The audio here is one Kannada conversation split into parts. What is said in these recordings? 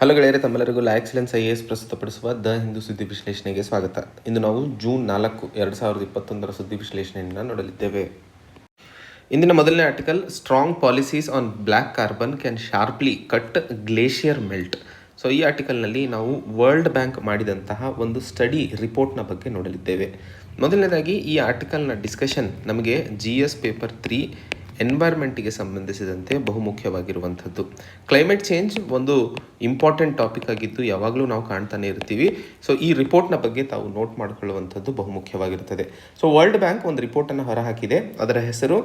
ಹಲೋ ಗೆಳೆಯರೆ, ತಮ್ಮೆಲ್ಲರಿಗೂ ಲಾ ಎಕ್ಸಲೆನ್ಸ್ IAS ಪ್ರಸ್ತುತಪಡಿಸುವ ದ ಹಿಂದೂ ಸುದ್ದಿ ವಿಶ್ಲೇಷಣೆಗೆ ಸ್ವಾಗತ. ಇಂದು ನಾವು ಜೂನ್ 4, 2021 ಸುದ್ದಿ ವಿಶ್ಲೇಷಣೆಯನ್ನು ನೋಡಲಿದ್ದೇವೆ. ಇಂದಿನ ಮೊದಲನೇ article, strong policies on black carbon can sharply cut glacier melt. So ಈ ಆರ್ಟಿಕಲ್ನಲ್ಲಿ ನಾವು ವರ್ಲ್ಡ್ ಬ್ಯಾಂಕ್ ಮಾಡಿದಂತಹ ಒಂದು ಸ್ಟಡಿ ರಿಪೋರ್ಟ್ನ ಬಗ್ಗೆ ನೋಡಲಿದ್ದೇವೆ. ಮೊದಲನೇದಾಗಿ ಈ ಆರ್ಟಿಕಲ್ನ ಡಿಸ್ಕಷನ್ ನಮಗೆ GS ಪೇಪರ್ 3 ಎನ್ವೈರ್ಮೆಂಟಿಗೆ ಸಂಬಂಧಿಸಿದಂತೆ ಬಹುಮುಖ್ಯವಾಗಿರುವಂಥದ್ದು. ಕ್ಲೈಮೇಟ್ ಚೇಂಜ್ ಒಂದು ಇಂಪಾರ್ಟೆಂಟ್ ಟಾಪಿಕ್ ಆಗಿದ್ದು ಯಾವಾಗಲೂ ನಾವು ಕಾಣ್ತಾನೆ ಇರ್ತೀವಿ. ಸೊ ಈ ರಿಪೋರ್ಟ್ನ ಬಗ್ಗೆ ತಾವು ನೋಟ್ ಮಾಡಿಕೊಳ್ಳುವಂಥದ್ದು ಬಹುಮುಖ್ಯವಾಗಿರುತ್ತದೆ. ಸೊ ವರ್ಲ್ಡ್ ಬ್ಯಾಂಕ್ ಒಂದು ರಿಪೋರ್ಟನ್ನು ಹೊರಹಾಕಿದೆ. ಅದರ ಹೆಸರು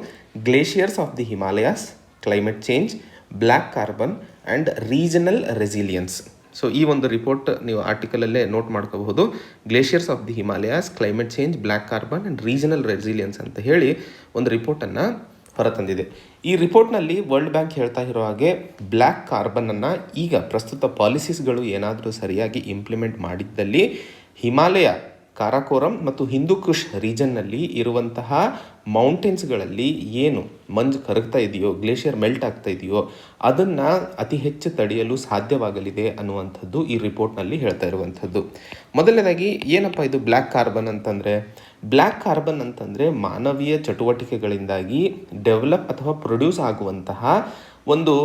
glaciers of the Himalayas, climate change, black carbon and regional resilience. So ಈ ಒಂದು ರಿಪೋರ್ಟ್ ನೀವು ಆರ್ಟಿಕಲಲ್ಲೇ ನೋಟ್ ಮಾಡ್ಕೋಬಹುದು. Glaciers of the Himalayas, climate change, black carbon and regional resilience ಅಂತ ಹೇಳಿ ಒಂದು ರಿಪೋರ್ಟನ್ನು ಹೊರತಂದಿದೆ. ಈ ರಿಪೋರ್ಟ್ನಲ್ಲಿ ವರ್ಲ್ಡ್ ಬ್ಯಾಂಕ್ ಹೇಳ್ತಾ ಇರೋ ಹಾಗೆ ಬ್ಲ್ಯಾಕ್ ಕಾರ್ಬನನ್ನು ಈಗ ಪ್ರಸ್ತುತ ಪಾಲಿಸೀಸ್ಗಳು ಏನಾದರೂ ಸರಿಯಾಗಿ ಇಂಪ್ಲಿಮೆಂಟ್ ಮಾಡಿದ್ದಲ್ಲಿ ಹಿಮಾಲಯ, ಕಾರಾಕೋರಂ ಮತ್ತು ಹಿಂದೂ ಕುಶ್ ರೀಜನ್ನಲ್ಲಿ ಇರುವಂತಹ ಮೌಂಟೇನ್ಸ್ಗಳಲ್ಲಿ ಏನು ಮಂಜು ಕರಗ್ತಾ ಇದೆಯೋ, ಗ್ಲೇಷಿಯರ್ ಮೆಲ್ಟ್ ಆಗ್ತಾ ಇದೆಯೋ ಅದನ್ನು ಅತಿ ಹೆಚ್ಚು ತಡೆಯಲು ಸಾಧ್ಯವಾಗಲಿದೆ ಅನ್ನುವಂಥದ್ದು ಈ ರಿಪೋರ್ಟ್ನಲ್ಲಿ ಹೇಳ್ತಾ ಇರುವಂಥದ್ದು. ಮೊದಲನೇದಾಗಿ ಏನಪ್ಪ ಇದು ಬ್ಲ್ಯಾಕ್ ಕಾರ್ಬನ್ ಅಂತಂದರೆ? ಬ್ಲ್ಯಾಕ್ ಕಾರ್ಬನ್ ಅಂತಂದರೆ ಮಾನವೀಯ ಚಟುವಟಿಕೆಗಳಿಂದಾಗಿ ಡೆವಲಪ್ ಅಥವಾ ಪ್ರೊಡ್ಯೂಸ್ ಆಗುವಂತಹ ಒಂದು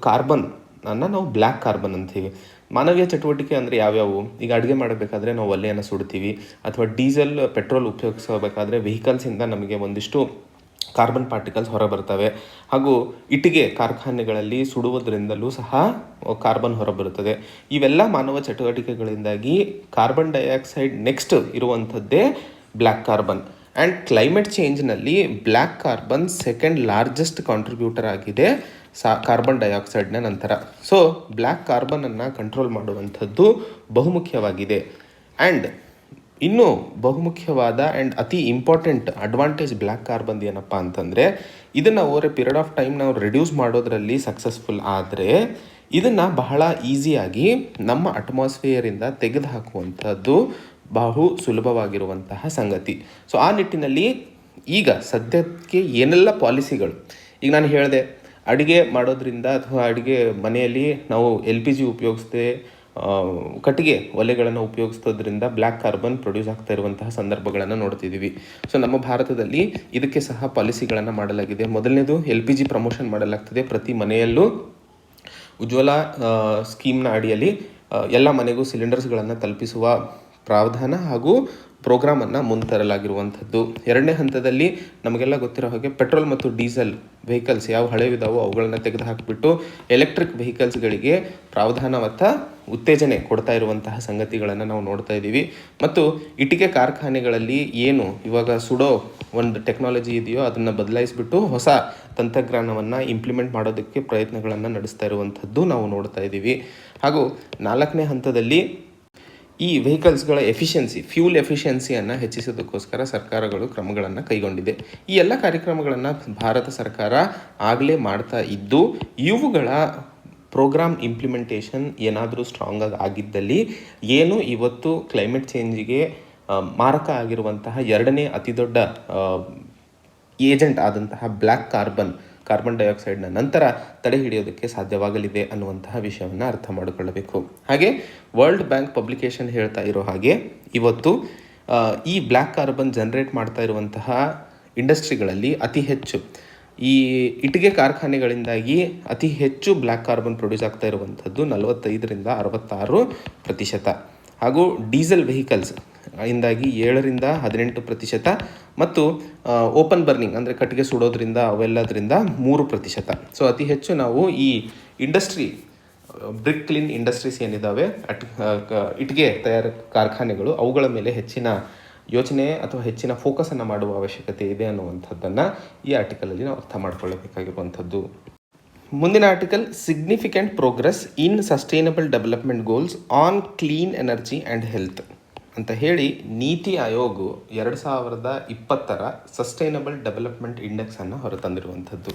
ಕಾರ್ಬನ್ ಅನ್ನು ನಾವು ಬ್ಲ್ಯಾಕ್ ಕಾರ್ಬನ್ ಅಂತೀವಿ. ಮಾನವೀಯ ಚಟುವಟಿಕೆ ಅಂದರೆ ಯಾವ್ಯಾವು? ಈಗ ಅಡುಗೆ ಮಾಡಬೇಕಾದ್ರೆ ನಾವು ಒಲೆಯನ್ನು ಸುಡ್ತೀವಿ, ಅಥವಾ ಡೀಸೆಲ್, ಪೆಟ್ರೋಲ್ ಉಪಯೋಗಿಸಬೇಕಾದ್ರೆ ವೆಹಿಕಲ್ಸಿಂದ ನಮಗೆ ಒಂದಿಷ್ಟು ಕಾರ್ಬನ್ ಪಾರ್ಟಿಕಲ್ಸ್ ಹೊರಬರ್ತವೆ. ಹಾಗೂ ಇಟ್ಟಿಗೆ ಕಾರ್ಖಾನೆಗಳಲ್ಲಿ ಸುಡುವುದರಿಂದಲೂ ಸಹ ಕಾರ್ಬನ್ ಹೊರಬರುತ್ತದೆ. ಇವೆಲ್ಲ ಮಾನವ ಚಟುವಟಿಕೆಗಳಿಂದಾಗಿ ಕಾರ್ಬನ್ ಡೈಆಕ್ಸೈಡ್ ನೆಕ್ಸ್ಟ್ ಇರುವಂಥದ್ದೇ ಬ್ಲ್ಯಾಕ್ ಕಾರ್ಬನ್. ಆ್ಯಂಡ್ ಕ್ಲೈಮೇಟ್ ಚೇಂಜ್ನಲ್ಲಿ black carbon second largest contributor ಆಗಿದೆ ಕಾರ್ಬನ್ ಡೈಆಕ್ಸೈಡ್ನ ನಂತರ. ಸೊ ಬ್ಲ್ಯಾಕ್ ಕಾರ್ಬನನ್ನು ಕಂಟ್ರೋಲ್ ಮಾಡುವಂಥದ್ದು ಬಹುಮುಖ್ಯವಾಗಿದೆ. ಆ್ಯಂಡ್ ಇನ್ನೂ ಬಹುಮುಖ್ಯವಾದ ಆ್ಯಂಡ್ ಅತಿ ಇಂಪಾರ್ಟೆಂಟ್ ಅಡ್ವಾಂಟೇಜ್ ಬ್ಲ್ಯಾಕ್ ಕಾರ್ಬನ್ ಏನಪ್ಪ ಅಂತಂದರೆ, ಇದನ್ನು over a period of time ನಾವು ರೆಡ್ಯೂಸ್ ಮಾಡೋದರಲ್ಲಿ ಸಕ್ಸಸ್ಫುಲ್ ಆದರೆ ಇದನ್ನು ಬಹಳ ಈಸಿಯಾಗಿ ನಮ್ಮ ಅಟ್ಮಾಸ್ಫಿಯರಿಂದ ತೆಗೆದುಹಾಕುವಂಥದ್ದು ಬಹು ಸುಲಭವಾಗಿರುವಂತಹ ಸಂಗತಿ. ಸೊ ಆ ನಿಟ್ಟಿನಲ್ಲಿ ಈಗ ಸದ್ಯಕ್ಕೆ ಏನೆಲ್ಲ ಪಾಲಿಸಿಗಳು, ಈಗ ನಾನು ಹೇಳಿದೆ ಅಡುಗೆ ಮಾಡೋದ್ರಿಂದ ಅಥವಾ ಅಡುಗೆ ಮನೆಯಲ್ಲಿ ನಾವು LPG ಉಪಯೋಗಿಸದೆ ಕಟ್ಟಿಗೆ ಒಲೆಗಳನ್ನು ಉಪಯೋಗಿಸೋದ್ರಿಂದ ಬ್ಲ್ಯಾಕ್ ಕಾರ್ಬನ್ ಪ್ರೊಡ್ಯೂಸ್ ಆಗ್ತಾ ಇರುವಂತಹ ಸಂದರ್ಭಗಳನ್ನು ನೋಡ್ತಿದ್ದೀವಿ. ಸೊ ನಮ್ಮ ಭಾರತದಲ್ಲಿ ಇದಕ್ಕೆ ಸಹ ಪಾಲಿಸಿಗಳನ್ನು ಮಾಡಲಾಗಿದೆ. ಮೊದಲನೇದು LPG ಪ್ರಮೋಷನ್ ಮಾಡಲಾಗ್ತದೆ. ಪ್ರತಿ ಮನೆಯಲ್ಲೂ ಉಜ್ವಲ ಸ್ಕೀಮ್ನ ಅಡಿಯಲ್ಲಿ ಎಲ್ಲ ಮನೆಗೂ ಸಿಲಿಂಡರ್ಸ್ಗಳನ್ನು ತಲುಪಿಸುವ ಪ್ರಾವಧಾನ ಹಾಗೂ ಪ್ರೋಗ್ರಾಮನ್ನು ಮುಂತರಲಾಗಿರುವಂಥದ್ದು. ಎರಡನೇ ಹಂತದಲ್ಲಿ ನಮಗೆಲ್ಲ ಗೊತ್ತಿರೋ ಹಾಗೆ ಪೆಟ್ರೋಲ್ ಮತ್ತು ಡೀಸೆಲ್ ವೆಹಿಕಲ್ಸ್ ಯಾವ ಹಳೆವಿದಾವೋ ಅವುಗಳನ್ನು ತೆಗೆದುಹಾಕಿಬಿಟ್ಟು ಎಲೆಕ್ಟ್ರಿಕ್ ವೆಹಿಕಲ್ಸ್ಗಳಿಗೆ ಪ್ರಾವಧಾನವತ್ತ ಉತ್ತೇಜನೆ ಕೊಡ್ತಾ ಇರುವಂತಹ ಸಂಗತಿಗಳನ್ನು ನಾವು ನೋಡ್ತಾ ಇದ್ದೀವಿ. ಮತ್ತು ಇಟ್ಟಿಗೆ ಕಾರ್ಖಾನೆಗಳಲ್ಲಿ ಏನು ಇವಾಗ ಸುಡೋ ಒಂದು ಟೆಕ್ನಾಲಜಿ ಇದೆಯೋ ಅದನ್ನು ಬದಲಾಯಿಸಿಬಿಟ್ಟು ಹೊಸ ತಂತ್ರಜ್ಞಾನವನ್ನು ಇಂಪ್ಲಿಮೆಂಟ್ ಮಾಡೋದಕ್ಕೆ ಪ್ರಯತ್ನಗಳನ್ನು ನಡೆಸ್ತಾ ಇರುವಂಥದ್ದು ನಾವು ನೋಡ್ತಾ ಇದ್ದೀವಿ. ಹಾಗೂ ನಾಲ್ಕನೇ ಹಂತದಲ್ಲಿ ಈ ವೆಹಿಕಲ್ಸ್ಗಳ ಫ್ಯೂಲ್ ಎಫಿಷಿಯನ್ಸಿಯನ್ನು ಹೆಚ್ಚಿಸೋದಕ್ಕೋಸ್ಕರ ಸರ್ಕಾರಗಳು ಕ್ರಮಗಳನ್ನು ಕೈಗೊಂಡಿದೆ. ಈ ಎಲ್ಲ ಕಾರ್ಯಕ್ರಮಗಳನ್ನು ಭಾರತ ಸರ್ಕಾರ ಆಗಲೇ ಮಾಡ್ತಾ ಇದ್ದು, ಇವುಗಳ ಪ್ರೋಗ್ರಾಮ್ ಇಂಪ್ಲಿಮೆಂಟೇಷನ್ ಏನಾದರೂ ಸ್ಟ್ರಾಂಗಾಗಿ ಆಗಿದ್ದಲ್ಲಿ ಏನು ಇವತ್ತು ಕ್ಲೈಮೇಟ್ ಚೇಂಜಿಗೆ ಮಾರಕ ಆಗಿರುವಂತಹ ಎರಡನೇ ಅತಿ ದೊಡ್ಡ ಏಜೆಂಟ್ ಆದಂತಹ ಬ್ಲ್ಯಾಕ್ ಕಾರ್ಬನ್ ಡೈಆಕ್ಸೈಡ್ನ ನಂತರ ತಡೆ ಹಿಡಿಯೋದಕ್ಕೆ ಸಾಧ್ಯವಾಗಲಿದೆ ಅನ್ನುವಂತಹ ವಿಷಯವನ್ನು ಅರ್ಥ ಮಾಡಿಕೊಳ್ಳಬೇಕು. ಹಾಗೆ ವರ್ಲ್ಡ್ ಬ್ಯಾಂಕ್ ಪಬ್ಲಿಕೇಶನ್ ಹೇಳ್ತಾ ಇರೋ ಹಾಗೆ ಇವತ್ತು ಈ ಬ್ಲ್ಯಾಕ್ ಕಾರ್ಬನ್ ಜನರೇಟ್ ಮಾಡ್ತಾ ಇರುವಂತಹ ಇಂಡಸ್ಟ್ರಿಗಳಲ್ಲಿ ಅತಿ ಹೆಚ್ಚು ಈ ಇಟ್ಟಿಗೆ ಕಾರ್ಖಾನೆಗಳಿಂದಾಗಿ ಅತಿ ಹೆಚ್ಚು ಬ್ಲ್ಯಾಕ್ ಕಾರ್ಬನ್ ಪ್ರೊಡ್ಯೂಸ್ ಆಗ್ತಾ ಇರುವಂಥದ್ದು 45ರಿಂದ 66%. ಹಾಗೂ ಡೀಸೆಲ್ ವೆಹಿಕಲ್ಸ್ ಇಂದಾಗಿ 7ರಿಂದ 18%, ಮತ್ತು ಓಪನ್ ಬರ್ನಿಂಗ್ ಅಂದರೆ ಕಟ್ಟಿಗೆ ಸುಡೋದ್ರಿಂದ ಅವೆಲ್ಲದರಿಂದ 3%. ಸೊ ಅತಿ ಹೆಚ್ಚು ನಾವು ಈ ಇಂಡಸ್ಟ್ರಿ ಬ್ರಿಕ್ ಕ್ಲೀನ್ ಇಂಡಸ್ಟ್ರೀಸ್ ಏನಿದ್ದಾವೆ, ಇಟ್ಟಿಗೆ ತಯಾರ ಕಾರ್ಖಾನೆಗಳು, ಅವುಗಳ ಮೇಲೆ ಹೆಚ್ಚಿನ ಯೋಚನೆ ಅಥವಾ ಹೆಚ್ಚಿನ ಫೋಕಸನ್ನು ಮಾಡುವ ಅವಶ್ಯಕತೆ ಇದೆ ಅನ್ನುವಂಥದ್ದನ್ನು ಈ ಆರ್ಟಿಕಲಲ್ಲಿ ನಾವು ಅರ್ಥ ಮಾಡಿಕೊಳ್ಳಬೇಕಾಗಿರುವಂಥದ್ದು. ಮುಂದಿನ article, significant progress in sustainable development goals on clean energy and health ಅಂತ ಹೇಳಿ ನೀತಿ ಆಯೋಗ 2020 ಸಸ್ಟೈನಬಲ್ ಡೆವಲಪ್ಮೆಂಟ್ ಇಂಡೆಕ್ಸನ್ನು ಹೊರತಂದಿರುವಂಥದ್ದು.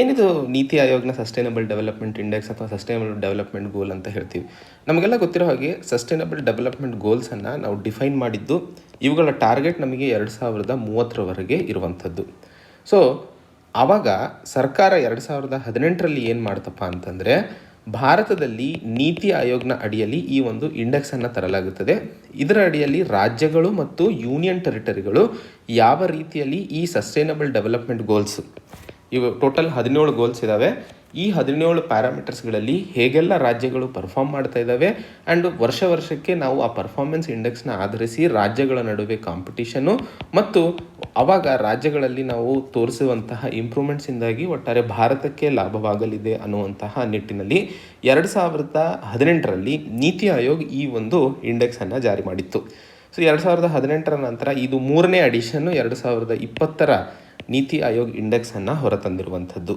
ಏನಿದು ನೀತಿ ಆಯೋಗ್ನ ಸಸ್ಟೈನಬಲ್ ಡೆವಲಪ್ಮೆಂಟ್ ಇಂಡೆಕ್ಸ್ ಅಥವಾ ಸಸ್ಟೈನಬಲ್ ಡೆವಲಪ್ಮೆಂಟ್ ಗೋಲ್ ಅಂತ ಹೇಳ್ತೀವಿ? ನಮಗೆಲ್ಲ ಗೊತ್ತಿರೋ ಹಾಗೆ ಸಸ್ಟೈನಬಲ್ ಡೆವಲಪ್ಮೆಂಟ್ ಗೋಲ್ಸನ್ನು ನಾವು ಡಿಫೈನ್ ಮಾಡಿದ್ದು, ಇವುಗಳ ಟಾರ್ಗೆಟ್ ನಮಗೆ 2030 ಇರುವಂಥದ್ದು. ಸೊ ಆವಾಗ ಸರ್ಕಾರ 2018 ಏನು ಮಾಡ್ತಪ್ಪ ಅಂತಂದರೆ ಭಾರತದಲ್ಲಿ ನೀತಿ ಆಯೋಗ್ನ ಅಡಿಯಲ್ಲಿ ಈ ಒಂದು ಇಂಡೆಕ್ಸನ್ನು ತರಲಾಗುತ್ತದೆ. ಇದರ ಅಡಿಯಲ್ಲಿ ರಾಜ್ಯಗಳು ಮತ್ತು ಯೂನಿಯನ್ ಟೆರಿಟರಿಗಳು ಯಾವ ರೀತಿಯಲ್ಲಿ ಈ ಸಸ್ಟೈನಬಲ್ ಡೆವಲಪ್ಮೆಂಟ್ ಗೋಲ್ಸ್, ಇವು ಟೋಟಲ್ 17 ಗೋಲ್ಸ್ ಇದ್ದಾವೆ. ಈ 17 ಪ್ಯಾರಾಮೀಟರ್ಸ್ಗಳಲ್ಲಿ ಹೇಗೆಲ್ಲ ರಾಜ್ಯಗಳು ಪರ್ಫಾರ್ಮ್ ಮಾಡ್ತಾ ಇದ್ದಾವೆ ಆ್ಯಂಡ್ ವರ್ಷಕ್ಕೆ ನಾವು ಆ ಪರ್ಫಾರ್ಮೆನ್ಸ್ ಇಂಡೆಕ್ಸ್ನ ಆಧರಿಸಿ ರಾಜ್ಯಗಳ ನಡುವೆ ಕಾಂಪಿಟೇಷನ್ನು ಮತ್ತು ಆವಾಗ ರಾಜ್ಯಗಳಲ್ಲಿ ನಾವು ತೋರಿಸುವಂತಹ ಇಂಪ್ರೂವ್ಮೆಂಟ್ಸಿಂದಾಗಿ ಒಟ್ಟಾರೆ ಭಾರತಕ್ಕೆ ಲಾಭವಾಗಲಿದೆ ಅನ್ನುವಂತಹ ನಿಟ್ಟಿನಲ್ಲಿ 2018ರಲ್ಲಿ ನೀತಿ ಆಯೋಗ್ ಈ ಒಂದು ಇಂಡೆಕ್ಸನ್ನು ಜಾರಿ ಮಾಡಿತ್ತು. ಸೊ 2018ರ ನಂತರ ಇದು 3ನೇ ಅಡಿಷನ್ನು 2020ರ ನೀತಿ ಆಯೋಗ್ ಇಂಡೆಕ್ಸನ್ನು ಹೊರತಂದಿರುವಂಥದ್ದು.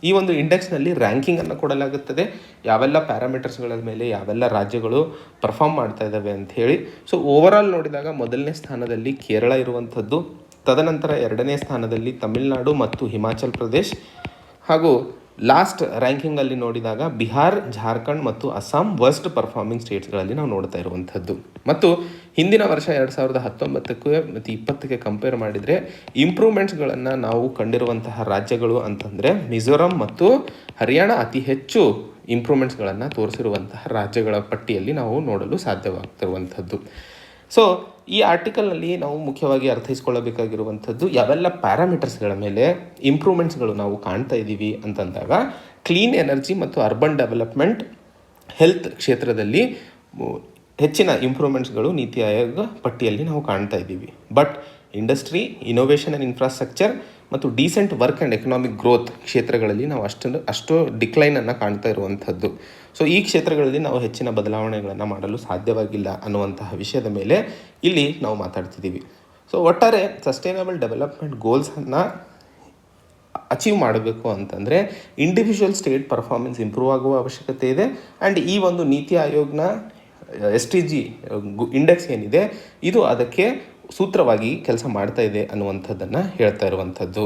ಈ ಒಂದು ಇಂಡೆಕ್ಸ್ನಲ್ಲಿ ರ್ಯಾಂಕಿಂಗನ್ನು ಕೊಡಲಾಗುತ್ತದೆ, ಯಾವೆಲ್ಲ ಪ್ಯಾರಾಮೀಟರ್ಸ್ಗಳ ಮೇಲೆ ಯಾವೆಲ್ಲ ರಾಜ್ಯಗಳು ಪರ್ಫಾರ್ಮ್ ಮಾಡ್ತಾ ಇದ್ದಾವೆ ಅಂತ ಹೇಳಿ. ಸೊ ಓವರಾಲ್ ನೋಡಿದಾಗ 1ನೇ ಸ್ಥಾನದಲ್ಲಿ ಕೇರಳ ಇರುವಂಥದ್ದು, ತದನಂತರ 2ನೇ ಸ್ಥಾನದಲ್ಲಿ ತಮಿಳುನಾಡು ಮತ್ತು ಹಿಮಾಚಲ್ ಪ್ರದೇಶ್, ಹಾಗೂ ಲಾಸ್ಟ್ ರ್ಯಾಂಕಿಂಗಲ್ಲಿ ನೋಡಿದಾಗ ಬಿಹಾರ್, ಜಾರ್ಖಂಡ್ ಮತ್ತು ಅಸ್ಸಾಂ ವರ್ಸ್ಟ್ ಪರ್ಫಾರ್ಮಿಂಗ್ ಸ್ಟೇಟ್ಸ್ಗಳಲ್ಲಿ ನಾವು ನೋಡ್ತಾ ಇರುವಂಥದ್ದು. ಮತ್ತು ಹಿಂದಿನ ವರ್ಷ 2019ಕ್ಕೆ ಮತ್ತು 20ಕ್ಕೆ ಕಂಪೇರ್ ಮಾಡಿದರೆ ಇಂಪ್ರೂವ್ಮೆಂಟ್ಸ್ಗಳನ್ನು ನಾವು ಕಂಡಿರುವಂತಹ ರಾಜ್ಯಗಳು ಅಂತಂದರೆ ಮಿಜೋರಾಂ ಮತ್ತು ಹರಿಯಾಣ ಅತಿ ಹೆಚ್ಚು ಇಂಪ್ರೂವ್ಮೆಂಟ್ಸ್ಗಳನ್ನು ತೋರಿಸಿರುವಂತಹ ರಾಜ್ಯಗಳ ಪಟ್ಟಿಯಲ್ಲಿ ನಾವು ನೋಡಲು ಸಾಧ್ಯವಾಗ್ತಿರುವಂಥದ್ದು. ಸೊ ಈ ಆರ್ಟಿಕಲ್ನಲ್ಲಿ ನಾವು ಮುಖ್ಯವಾಗಿ ಅರ್ಥೈಸ್ಕೊಳ್ಳಬೇಕಾಗಿರುವಂಥದ್ದು ಯಾವೆಲ್ಲ ಪ್ಯಾರಾಮೀಟರ್ಸ್ಗಳ ಮೇಲೆ ಇಂಪ್ರೂವ್ಮೆಂಟ್ಸ್ಗಳು ನಾವು ಕಾಣ್ತಾ ಇದ್ದೀವಿ ಅಂತಂದಾಗ ಕ್ಲೀನ್ ಎನರ್ಜಿ ಮತ್ತು ಅರ್ಬನ್ ಡೆವಲಪ್ಮೆಂಟ್, ಹೆಲ್ತ್ ಕ್ಷೇತ್ರದಲ್ಲಿ ಹೆಚ್ಚಿನ ಇಂಪ್ರೂವ್ಮೆಂಟ್ಸ್ಗಳು ನೀತಿ ಆಯೋಗ ಪಟ್ಟಿಯಲ್ಲಿ ನಾವು ಕಾಣ್ತಾ ಇದ್ದೀವಿ. But industry, innovation and infrastructure ಮತ್ತು decent work and economic growth ಕ್ಷೇತ್ರಗಳಲ್ಲಿ ನಾವು ಅಷ್ಟು ಡಿಕ್ಲೈನನ್ನು ಕಾಣ್ತಾ ಇರುವಂಥದ್ದು. ಸೊ ಈ ಕ್ಷೇತ್ರಗಳಲ್ಲಿ ನಾವು ಹೆಚ್ಚಿನ ಬದಲಾವಣೆಗಳನ್ನು ಮಾಡಲು ಸಾಧ್ಯವಾಗಿಲ್ಲ ಅನ್ನುವಂತಹ ವಿಷಯದ ಮೇಲೆ ಇಲ್ಲಿ ನಾವು ಮಾತಾಡ್ತಿದ್ದೀವಿ. ಸೊ ಒಟ್ಟಾರೆ ಸಸ್ಟೈನಬಲ್ ಡೆವಲಪ್ಮೆಂಟ್ ಗೋಲ್ಸನ್ನು ಅಚೀವ್ ಮಾಡಬೇಕು ಅಂತಂದರೆ ಇಂಡಿವಿಜುವಲ್ ಸ್ಟೇಟ್ ಪರ್ಫಾರ್ಮೆನ್ಸ್ ಇಂಪ್ರೂವ್ ಆಗುವ ಅವಶ್ಯಕತೆ ಇದೆ. ಆ್ಯಂಡ್ ಈ ಒಂದು ನೀತಿ ಆಯೋಗ್ನ SDG ಇಂಡೆಕ್ಸ್ ಏನಿದೆ ಇದು ಅದಕ್ಕೆ ಸೂತ್ರವಾಗಿ ಕೆಲಸ ಮಾಡ್ತಾ ಇದೆ ಅನ್ನುವಂಥದ್ದನ್ನು ಹೇಳ್ತಾ ಇರುವಂಥದ್ದು.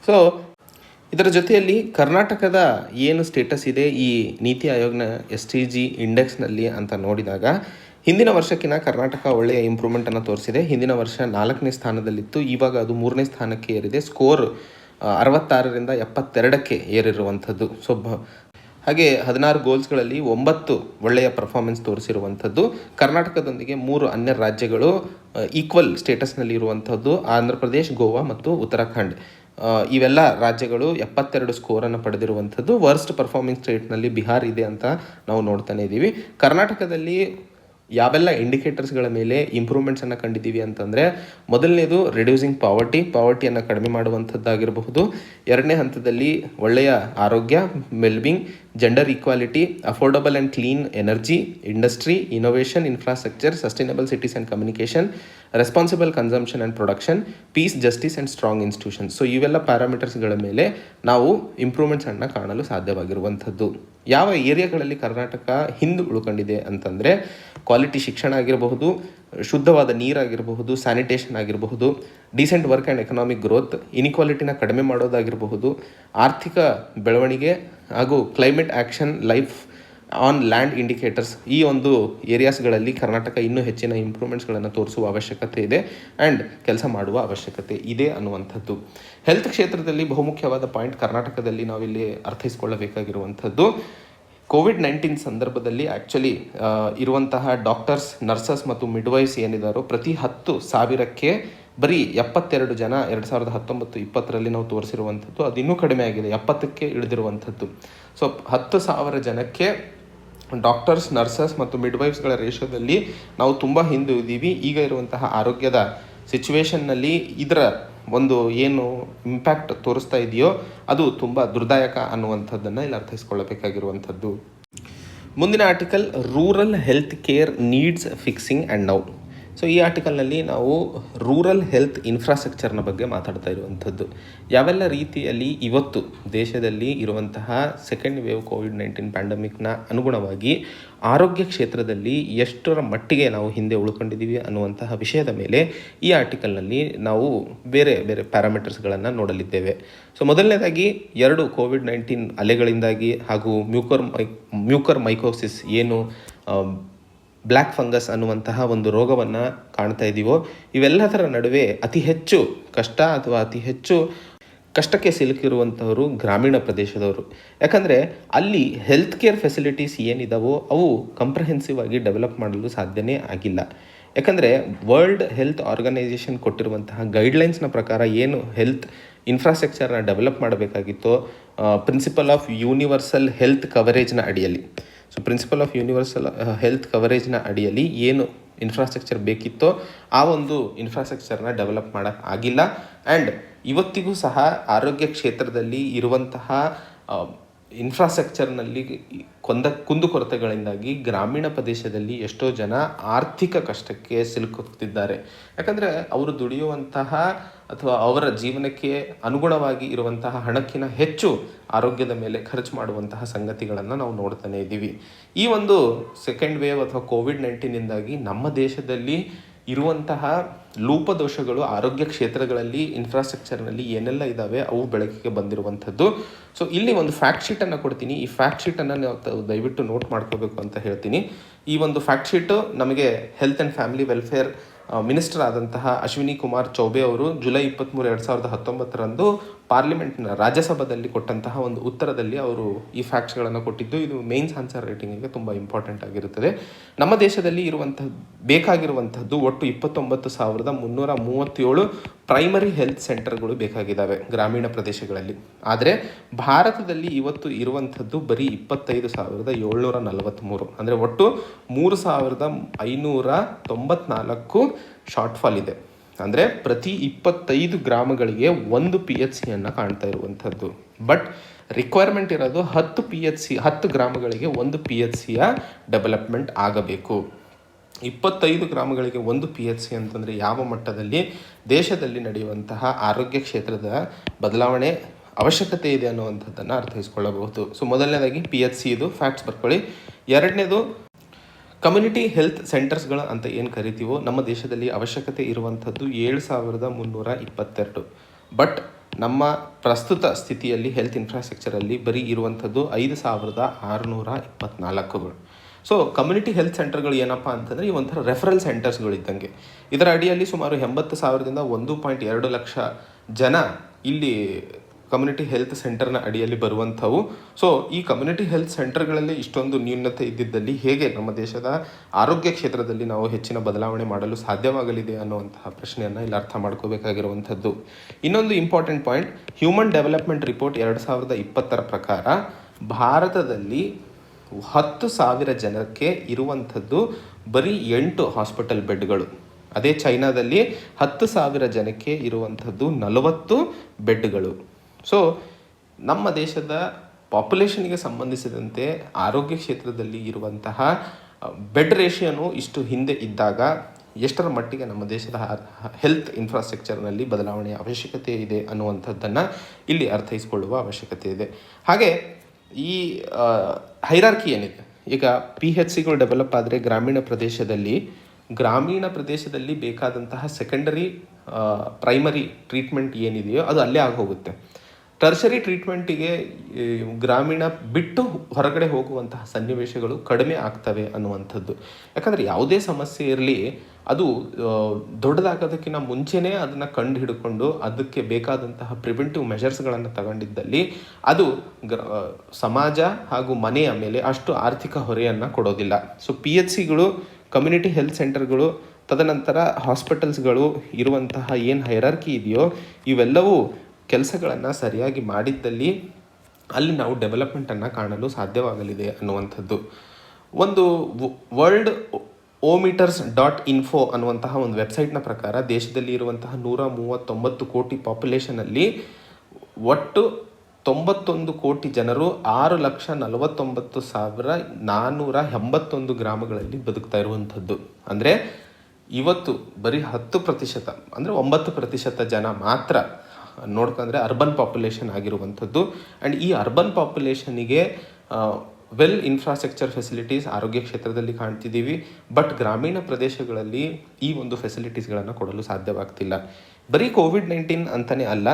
ಸೊ ಇದರ ಜೊತೆಯಲ್ಲಿ ಕರ್ನಾಟಕದ ಏನು ಸ್ಟೇಟಸ್ ಇದೆ ಈ ನೀತಿ ಆಯೋಗ್ನ SDG ಇಂಡೆಕ್ಸ್ನಲ್ಲಿ ಅಂತ ನೋಡಿದಾಗ ಹಿಂದಿನ ವರ್ಷಕ್ಕಿಂತ ಕರ್ನಾಟಕ ಒಳ್ಳೆಯ ಇಂಪ್ರೂವ್ಮೆಂಟನ್ನು ತೋರಿಸಿದೆ. ಹಿಂದಿನ ವರ್ಷ 4ನೇ ಸ್ಥಾನದಲ್ಲಿತ್ತು, ಇವಾಗ ಅದು 3ನೇ ಸ್ಥಾನಕ್ಕೆ ಏರಿದೆ. ಸ್ಕೋರ್ 66ರಿಂದ 72ಕ್ಕೆ ಏರಿರುವಂಥದ್ದು. ಸೊ ಹಾಗೆ 16 ಗೋಲ್ಸ್ಗಳಲ್ಲಿ 9 ಒಳ್ಳೆಯ ಪರ್ಫಾರ್ಮೆನ್ಸ್ ತೋರಿಸಿರುವಂಥದ್ದು. ಕರ್ನಾಟಕದೊಂದಿಗೆ 3 ಅನ್ಯ ರಾಜ್ಯಗಳು ಈಕ್ವಲ್ ಸ್ಟೇಟಸ್ನಲ್ಲಿ ಇರುವಂಥದ್ದು, ಆಂಧ್ರ ಪ್ರದೇಶ್, ಗೋವಾ ಮತ್ತು ಉತ್ತರಾಖಂಡ್. ಇವೆಲ್ಲ ರಾಜ್ಯಗಳು 72 ಸ್ಕೋರನ್ನು ಪಡೆದಿರುವಂಥದ್ದು. ವರ್ಸ್ಟ್ ಪರ್ಫಾರ್ಮಿಂಗ್ ಸ್ಟೇಟ್ನಲ್ಲಿ ಬಿಹಾರ್ ಇದೆ ಅಂತ ನಾವು ನೋಡ್ತಾನೆ ಇದ್ದೀವಿ. ಕರ್ನಾಟಕದಲ್ಲಿ ಯಾವೆಲ್ಲ ಇಂಡಿಕೇಟರ್ಸ್ಗಳ ಮೇಲೆ ಇಂಪ್ರೂವ್ಮೆಂಟ್ಸನ್ನು ಕಂಡಿದ್ದೀವಿ ಅಂತಂದರೆ ಮೊದಲನೇದು ರಿಡ್ಯೂಸಿಂಗ್ ಪಾವರ್ಟಿಯನ್ನು ಕಡಿಮೆ ಮಾಡುವಂಥದ್ದಾಗಿರಬಹುದು. 2ನೇ ಹಂತದಲ್ಲಿ ಒಳ್ಳೆಯ ಆರೋಗ್ಯ, wellbeing, gender equality, affordable and clean energy, industry, innovation, infrastructure, sustainable cities and communication, responsible consumption and production, peace, justice and strong institutions. So ಇವೆಲ್ಲ ಪ್ಯಾರಾಮೀಟರ್ಸ್ಗಳ ಮೇಲೆ ನಾವು ಇಂಪ್ರೂವ್ಮೆಂಟ್ಸನ್ನು ಕಾಣಲು ಸಾಧ್ಯವಾಗಿರುವಂಥದ್ದು. ಯಾವ ಏರಿಯಾಗಳಲ್ಲಿ ಕರ್ನಾಟಕ ಹಿಂದೆ ಉಳ್ಕೊಂಡಿದೆ ಅಂತಂದರೆ ಕ್ವಾಲಿಟಿ ಶಿಕ್ಷಣ ಆಗಿರಬಹುದು, ಶುದ್ಧವಾದ ನೀರಾಗಿರಬಹುದು, ಸ್ಯಾನಿಟೇಷನ್ ಆಗಿರಬಹುದು, decent work and economic growth, ಇನಿಕ್ವಾಲಿಟಿನ ಕಡಿಮೆ ಮಾಡೋದಾಗಿರಬಹುದು, ಆರ್ಥಿಕ ಬೆಳವಣಿಗೆ ಹಾಗೂ climate action, life on land indicators. ಈ ಒಂದು ಏರಿಯಾಸ್ಗಳಲ್ಲಿ ಕರ್ನಾಟಕ ಇನ್ನೂ ಹೆಚ್ಚಿನ ಇಂಪ್ರೂವ್ಮೆಂಟ್ಸ್ಗಳನ್ನು ತೋರಿಸುವ ಅವಶ್ಯಕತೆ ಇದೆ ಆ್ಯಂಡ್ ಕೆಲಸ ಮಾಡುವ ಅವಶ್ಯಕತೆ ಇದೆ ಅನ್ನುವಂಥದ್ದು. ಹೆಲ್ತ್ ಕ್ಷೇತ್ರದಲ್ಲಿ ಬಹುಮುಖ್ಯವಾದ ಪಾಯಿಂಟ್ ಕರ್ನಾಟಕದಲ್ಲಿ ನಾವಿಲ್ಲಿ ಅರ್ಥೈಸ್ಕೊಳ್ಳಬೇಕಾಗಿರುವಂಥದ್ದು, ಕೋವಿಡ್-19 ಸಂದರ್ಭದಲ್ಲಿ ಆ್ಯಕ್ಚುಲಿ ಇರುವಂತಹ ಡಾಕ್ಟರ್ಸ್, ನರ್ಸಸ್ ಮತ್ತು ಮಿಡ್ವೈಫ್ಸ್ ಏನಿದಾರೋ ಪ್ರತಿ 10,000ಕ್ಕೆ ಬರೀ 72 ಜನ 2019-20ರಲ್ಲಿ ನಾವು ತೋರಿಸಿರುವಂಥದ್ದು. ಅದು ಇನ್ನೂ ಕಡಿಮೆ ಆಗಿದೆ, 70ಕ್ಕೆ ಇಳಿದಿರುವಂಥದ್ದು. ಸೊ 10,000 ಜನಕ್ಕೆ ಡಾಕ್ಟರ್ಸ್, ನರ್ಸಸ್ ಮತ್ತು ಮಿಡ್ವೈಫ್ಸ್ಗಳ ರೇಷೋದಲ್ಲಿ ನಾವು ತುಂಬ ಹಿಂದೆ ಇದ್ದೀವಿ. ಈಗ ಇರುವಂತಹ ಆರೋಗ್ಯದ ಸಿಚುವೇಷನ್ನಲ್ಲಿ ಇದರ ಒಂದು ಏನು ಇಂಪ್ಯಾಕ್ಟ್ ತೋರಿಸ್ತಾ ಇದೆಯೋ ಅದು ತುಂಬ ದುರ್ದಾಯಕ ಅನ್ನುವಂಥದ್ದನ್ನು ಇಲ್ಲಿ ಅರ್ಥೈಸ್ಕೊಳ್ಳಬೇಕಾಗಿರುವಂಥದ್ದು. ಮುಂದಿನ article rural health care needs fixing and now. So ಈ ಆರ್ಟಿಕಲ್ನಲ್ಲಿ ನಾವು ರೂರಲ್ ಹೆಲ್ತ್ ಇನ್ಫ್ರಾಸ್ಟ್ರಕ್ಚರ್ನ ಬಗ್ಗೆ ಮಾತಾಡ್ತಾ ಇರುವಂಥದ್ದು. ಯಾವೆಲ್ಲ ರೀತಿಯಲ್ಲಿ ಇವತ್ತು ದೇಶದಲ್ಲಿ ಇರುವಂತಹ ಸೆಕೆಂಡ್ ವೇವ್ ಕೋವಿಡ್-19 ಪ್ಯಾಂಡಮಿಕ್ನ ಅನುಗುಣವಾಗಿ ಆರೋಗ್ಯ ಕ್ಷೇತ್ರದಲ್ಲಿ ಎಷ್ಟರ ಮಟ್ಟಿಗೆ ನಾವು ಹಿಂದೆ ಉಳ್ಕೊಂಡಿದ್ದೀವಿ ಅನ್ನುವಂತಹ ವಿಷಯದ ಮೇಲೆ ಈ ಆರ್ಟಿಕಲ್ನಲ್ಲಿ ನಾವು ಬೇರೆ ಬೇರೆ ಪ್ಯಾರಾಮೀಟರ್ಸ್ಗಳನ್ನು ನೋಡಲಿದ್ದೇವೆ. ಸೊ ಮೊದಲನೇದಾಗಿ 2 ಕೋವಿಡ್-19 ಅಲೆಗಳಿಂದಾಗಿ ಹಾಗೂ ಮ್ಯೂಕರ್ ಮೈಕೋಸಿಸ್ ಏನು ಬ್ಲ್ಯಾಕ್ ಫಂಗಸ್ ಅನ್ನುವಂತಹ ಒಂದು ರೋಗವನ್ನು ಕಾಣ್ತಾ ಇದ್ದೀವೋ, ಇವೆಲ್ಲದರ ನಡುವೆ ಅತಿ ಹೆಚ್ಚು ಕಷ್ಟ ಅಥವಾ ಅತಿ ಹೆಚ್ಚು ಕಷ್ಟಕ್ಕೆ ಸಿಲುಕಿರುವಂಥವರು ಗ್ರಾಮೀಣ ಪ್ರದೇಶದವರು. ಯಾಕಂದರೆ ಅಲ್ಲಿ ಹೆಲ್ತ್ ಕೇರ್ ಫೆಸಿಲಿಟೀಸ್ ಏನಿದಾವೋ ಅವು ಕಂಪ್ರಹೆನ್ಸಿವ್ ಆಗಿ ಡೆವಲಪ್ ಮಾಡಲು ಸಾಧ್ಯನೇ ಆಗಿಲ್ಲ. ಯಾಕಂದರೆ ವರ್ಲ್ಡ್ ಹೆಲ್ತ್ ಆರ್ಗನೈಸೇಷನ್ ಕೊಟ್ಟಿರುವಂತಹ ಗೈಡ್ಲೈನ್ಸ್ನ ಪ್ರಕಾರ ಏನು ಹೆಲ್ತ್ ಇನ್ಫ್ರಾಸ್ಟ್ರಕ್ಚರ್ನ ಡೆವಲಪ್ ಮಾಡಬೇಕಾಗಿತ್ತೋ ಪ್ರಿನ್ಸಿಪಲ್ ಆಫ್ ಯೂನಿವರ್ಸಲ್ ಹೆಲ್ತ್ ಕವರೇಜ್ನ ಅಡಿಯಲ್ಲಿ, so principle of universal health ಕವರೇಜ್ನ ಅಡಿಯಲ್ಲಿ ಏನು ಇನ್ಫ್ರಾಸ್ಟ್ರಕ್ಚರ್ ಬೇಕಿತ್ತೋ ಆ ಒಂದು ಇನ್ಫ್ರಾಸ್ಟ್ರಕ್ಚರ್ನ ಡೆವಲಪ್ ಮಾಡೋಕ್ಕೆ ಆಗಿಲ್ಲ. ಆ್ಯಂಡ್ ಇವತ್ತಿಗೂ ಸಹ ಆರೋಗ್ಯ ಕ್ಷೇತ್ರದಲ್ಲಿ ಇರುವಂತಹ ಇನ್ಫ್ರಾಸ್ಟ್ರಕ್ಚರ್ನಲ್ಲಿ ಕುಂದುಕೊರತೆಗಳಿಂದಾಗಿ ಗ್ರಾಮೀಣ ಪ್ರದೇಶದಲ್ಲಿ ಎಷ್ಟೋ ಜನ ಆರ್ಥಿಕ ಕಷ್ಟಕ್ಕೆ ಸಿಲುಕುತ್ತಿದ್ದಾರೆ. ಯಾಕಂದರೆ ಅವರು ದುಡಿಯುವಂತಹ ಅಥವಾ ಅವರ ಜೀವನಕ್ಕೆ ಅನುಗುಣವಾಗಿ ಇರುವಂತಹ ಹಣಕ್ಕಿಂತ ಹೆಚ್ಚು ಆರೋಗ್ಯದ ಮೇಲೆ ಖರ್ಚು ಮಾಡುವಂತಹ ಸಂಗತಿಗಳನ್ನು ನಾವು ನೋಡ್ತಾನೆ ಇದ್ದೀವಿ. ಈ ಒಂದು ಸೆಕೆಂಡ್ ವೇವ್ ಅಥವಾ ಕೋವಿಡ್-19ಇಂದಾಗಿ ನಮ್ಮ ದೇಶದಲ್ಲಿ ಇರುವಂತಹ ಲೋಪದೋಷಗಳು ಆರೋಗ್ಯ ಕ್ಷೇತ್ರಗಳಲ್ಲಿ ಇನ್ಫ್ರಾಸ್ಟ್ರಕ್ಚರ್ನಲ್ಲಿ ಏನೆಲ್ಲ ಇದ್ದಾವೆ ಅವು ಬೆಳಕಿಗೆ ಬಂದಿರುವಂಥದ್ದು. ಸೊ ಇಲ್ಲಿ ಒಂದು ಫ್ಯಾಕ್ಟ್ ಶೀಟನ್ನು ಕೊಡ್ತೀನಿ. ಈ ಫ್ಯಾಕ್ಟ್ ಶೀಟನ್ನು ನಾವು ದಯವಿಟ್ಟು ನೋಟ್ ಮಾಡ್ಕೋಬೇಕು ಅಂತ ಹೇಳ್ತೀನಿ. ಈ ಒಂದು ಫ್ಯಾಕ್ಟ್ ಶೀಟು ನಮಗೆ health and family welfare minister ಆದಂತಹ ಅಶ್ವಿನಿ ಕುಮಾರ್ ಚೌಬೆ ಅವರು ಜುಲೈ 23, 2019 ಪಾರ್ಲಿಮೆಂಟ್ನ ರಾಜ್ಯಸಭಾದಲ್ಲಿ ಕೊಟ್ಟಂತಹ ಒಂದು ಉತ್ತರದಲ್ಲಿ ಅವರು ಈ ಫ್ಯಾಕ್ಟ್ಸ್ಗಳನ್ನು ಕೊಟ್ಟಿದ್ದು. ಇದು ಮೇನ್ಸ್ ಆನ್ಸರ್ ರೈಟಿಂಗಿಗೆ ತುಂಬ ಇಂಪಾರ್ಟೆಂಟ್ ಆಗಿರುತ್ತದೆ. ನಮ್ಮ ದೇಶದಲ್ಲಿ ಬೇಕಾಗಿರುವಂಥದ್ದು ಒಟ್ಟು 29,337 ಪ್ರೈಮರಿ ಹೆಲ್ತ್ ಸೆಂಟರ್ಗಳು ಬೇಕಾಗಿದ್ದಾವೆ ಗ್ರಾಮೀಣ ಪ್ರದೇಶಗಳಲ್ಲಿ. ಆದರೆ ಭಾರತದಲ್ಲಿ ಇವತ್ತು ಇರುವಂಥದ್ದು ಬರೀ 25,743, ಅಂದರೆ ಒಟ್ಟು 3,594 ಶಾರ್ಟ್ ಫಾಲ್ ಇದೆ. ಅಂದರೆ ಪ್ರತಿ 25 ಗ್ರಾಮಗಳಿಗೆ ಒಂದು PHCಯನ್ನು ಕಾಣ್ತಾ ಇರುವಂಥದ್ದು. ಬಟ್ ರಿಕ್ವೈರ್ಮೆಂಟ್ ಇರೋದು 10 PHC, 10 ಗ್ರಾಮಗಳಿಗೆ ಒಂದು PHCಯ ಡೆವಲಪ್ಮೆಂಟ್ ಆಗಬೇಕು. 25 ಗ್ರಾಮಗಳಿಗೆ ಒಂದು PHC ಅಂತಂದರೆ ಯಾವ ಮಟ್ಟದಲ್ಲಿ ದೇಶದಲ್ಲಿ ನಡೆಯುವಂತಹ ಆರೋಗ್ಯ ಕ್ಷೇತ್ರದ ಬದಲಾವಣೆ ಅವಶ್ಯಕತೆ ಇದೆ ಅನ್ನುವಂಥದ್ದನ್ನು ಅರ್ಥೈಸ್ಕೊಳ್ಳಬಹುದು. ಸೊ ಮೊದಲನೇದಾಗಿ PHC ಇದು ಫ್ಯಾಕ್ಟ್ಸ್ ಬರ್ಕೊಳ್ಳಿ. ಎರಡನೇದು ಕಮ್ಯುನಿಟಿ ಹೆಲ್ತ್ ಸೆಂಟರ್ಸ್ಗಳು ಅಂತ ಏನು ಕರಿತೀವೋ ನಮ್ಮ ದೇಶದಲ್ಲಿ ಅವಶ್ಯಕತೆ ಇರುವಂಥದ್ದು 7,322. ಬಟ್ ನಮ್ಮ ಪ್ರಸ್ತುತ ಸ್ಥಿತಿಯಲ್ಲಿ ಹೆಲ್ತ್ ಇನ್ಫ್ರಾಸ್ಟ್ರಕ್ಚರಲ್ಲಿ ಬರೀ ಇರುವಂಥದ್ದು 5,624ಗಳು. ಸೊ ಕಮ್ಯುನಿಟಿ ಹೆಲ್ತ್ ಸೆಂಟರ್ಗಳು ಏನಪ್ಪ ಅಂತಂದರೆ ಈ ಒಂಥರ ರೆಫರಲ್ ಸೆಂಟರ್ಸ್ಗಳು ಇದ್ದಂಗೆ. ಇದರ ಅಡಿಯಲ್ಲಿ ಸುಮಾರು 80,000ದಿಂದ 1.2 ಲಕ್ಷ ಜನ ಇಲ್ಲಿ ಕಮ್ಯುನಿಟಿ ಹೆಲ್ತ್ ಸೆಂಟರ್ನ ಅಡಿಯಲ್ಲಿ ಬರುವಂಥವು. ಸೊ ಈ ಕಮ್ಯುನಿಟಿ ಹೆಲ್ತ್ ಸೆಂಟರ್ಗಳಲ್ಲಿ ಇಷ್ಟೊಂದು ನ್ಯೂನತೆ ಇದ್ದಿದ್ದಲ್ಲಿ ಹೇಗೆ ನಮ್ಮ ದೇಶದ ಆರೋಗ್ಯ ಕ್ಷೇತ್ರದಲ್ಲಿ ನಾವು ಹೆಚ್ಚಿನ ಬದಲಾವಣೆ ಮಾಡಲು ಸಾಧ್ಯವಾಗಲಿದೆ ಅನ್ನುವಂತಹ ಪ್ರಶ್ನೆಯನ್ನು ಇಲ್ಲಿ ಅರ್ಥ ಮಾಡ್ಕೋಬೇಕಾಗಿರುವಂಥದ್ದು. ಇನ್ನೊಂದು important point, human development report 2020 ಪ್ರಕಾರ ಭಾರತದಲ್ಲಿ 10,000 ಜನಕ್ಕೆ ಇರುವಂಥದ್ದು ಬರೀ 8 ಹಾಸ್ಪಿಟಲ್ ಬೆಡ್ಗಳು. ಅದೇ ಚೈನಾದಲ್ಲಿ 10,000 ಜನಕ್ಕೆ ಇರುವಂಥದ್ದು 40 ಬೆಡ್ಗಳು. ಸೊ ನಮ್ಮ ದೇಶದ ಪಾಪ್ಯುಲೇಷನ್ಗೆ ಸಂಬಂಧಿಸಿದಂತೆ ಆರೋಗ್ಯ ಕ್ಷೇತ್ರದಲ್ಲಿ ಇರುವಂತಹ ಬೆಡ್ ರೇಷಿಯೋನು ಇಷ್ಟು ಹಿಂದೆ ಇದ್ದಾಗ ಎಷ್ಟರ ಮಟ್ಟಿಗೆ ನಮ್ಮ ದೇಶದ ಹೆಲ್ತ್ ಇನ್ಫ್ರಾಸ್ಟ್ರಕ್ಚರ್ನಲ್ಲಿ ಬದಲಾವಣೆಯ ಅವಶ್ಯಕತೆ ಇದೆ ಅನ್ನುವಂಥದ್ದನ್ನು ಇಲ್ಲಿ ಅರ್ಥೈಸಿಕೊಳ್ಳುವ ಅವಶ್ಯಕತೆ ಇದೆ. ಹಾಗೆ ಈ ಹೈರಾರ್ಕಿ ಏನಿದೆ, ಈಗ PHCಗಳು ಡೆವಲಪ್ ಆದರೆ ಗ್ರಾಮೀಣ ಪ್ರದೇಶದಲ್ಲಿ ಬೇಕಾದಂತಹ ಸೆಕೆಂಡರಿ ಪ್ರೈಮರಿ ಟ್ರೀಟ್ಮೆಂಟ್ ಏನಿದೆಯೋ ಅದು ಅಲ್ಲೇ ಆಗೋಗುತ್ತೆ. ಟರ್ಷರಿ ಟ್ರೀಟ್ಮೆಂಟಿಗೆ ಗ್ರಾಮೀಣ ಬಿಟ್ಟು ಹೊರಗಡೆ ಹೋಗುವಂತಹ ಸನ್ನಿವೇಶಗಳು ಕಡಿಮೆ ಆಗ್ತವೆ ಅನ್ನುವಂಥದ್ದು. ಯಾಕಂದರೆ ಯಾವುದೇ ಸಮಸ್ಯೆ ಇರಲಿ ಅದು ದೊಡ್ಡದಾಗೋದಕ್ಕಿಂತ ಮುಂಚೆನೇ ಅದನ್ನು ಕಂಡು ಹಿಡ್ಕೊಂಡು ಅದಕ್ಕೆ ಬೇಕಾದಂತಹ ಪ್ರಿವೆಂಟಿವ್ ಮೆಷರ್ಸ್ಗಳನ್ನು ತಗೊಂಡಿದ್ದಲ್ಲಿ ಅದು ಸಮಾಜ ಹಾಗೂ ಮನೆಯ ಮೇಲೆ ಅಷ್ಟು ಆರ್ಥಿಕ ಹೊರೆಯನ್ನು ಕೊಡೋದಿಲ್ಲ. ಸೊ PHCಗಳು, ಕಮ್ಯುನಿಟಿ ಹೆಲ್ತ್ ಸೆಂಟರ್ಗಳು, ತದನಂತರ ಹಾಸ್ಪಿಟಲ್ಸ್ಗಳು ಇರುವಂತಹ ಏನು ಹೈರಾರ್ಕಿ ಇದೆಯೋ ಇವೆಲ್ಲವೂ ಕೆಲಸಗಳನ್ನು ಸರಿಯಾಗಿ ಮಾಡಿದ್ದಲ್ಲಿ ಅಲ್ಲಿ ನಾವು ಡೆವಲಪ್ಮೆಂಟನ್ನು ಕಾಣಲು ಸಾಧ್ಯವಾಗಲಿದೆ ಅನ್ನುವಂಥದ್ದು. ಒಂದು ವರ್ಲ್ಡ್ ometers.info ಅನ್ನುವಂತಹ ಒಂದು ವೆಬ್ಸೈಟ್ನ ಪ್ರಕಾರ ದೇಶದಲ್ಲಿ ಇರುವಂತಹ 139 ಕೋಟಿ ಪಾಪ್ಯುಲೇಷನಲ್ಲಿ ಒಟ್ಟು 91 ಕೋಟಿ ಜನರು 6,49,481 ಗ್ರಾಮಗಳಲ್ಲಿ ಬದುಕ್ತಾ ಇರುವಂಥದ್ದು. ಅಂದರೆ ಇವತ್ತು ಬರೀ 10%, ಅಂದರೆ 9% ಜನ ಮಾತ್ರ ನೋಡ್ಕೊಂಡ್ರೆ ಅರ್ಬನ್ ಪಾಪ್ಯುಲೇಷನ್ ಆಗಿರುವಂಥದ್ದು. ಆ್ಯಂಡ್ ಈ ಅರ್ಬನ್ ಪಾಪ್ಯುಲೇಷನಿಗೆ ವೆಲ್ ಇನ್ಫ್ರಾಸ್ಟ್ರಕ್ಚರ್ ಫೆಸಿಲಿಟೀಸ್ ಆರೋಗ್ಯ ಕ್ಷೇತ್ರದಲ್ಲಿ ಕಾಣ್ತಿದ್ದೀವಿ. ಬಟ್ ಗ್ರಾಮೀಣ ಪ್ರದೇಶಗಳಲ್ಲಿ ಈ ಒಂದು ಫೆಸಿಲಿಟೀಸ್ಗಳನ್ನು ಕೊಡಲು ಸಾಧ್ಯವಾಗ್ತಿಲ್ಲ. ಬರೀ ಕೋವಿಡ್-19 ಅಂತಲೇ ಅಲ್ಲ,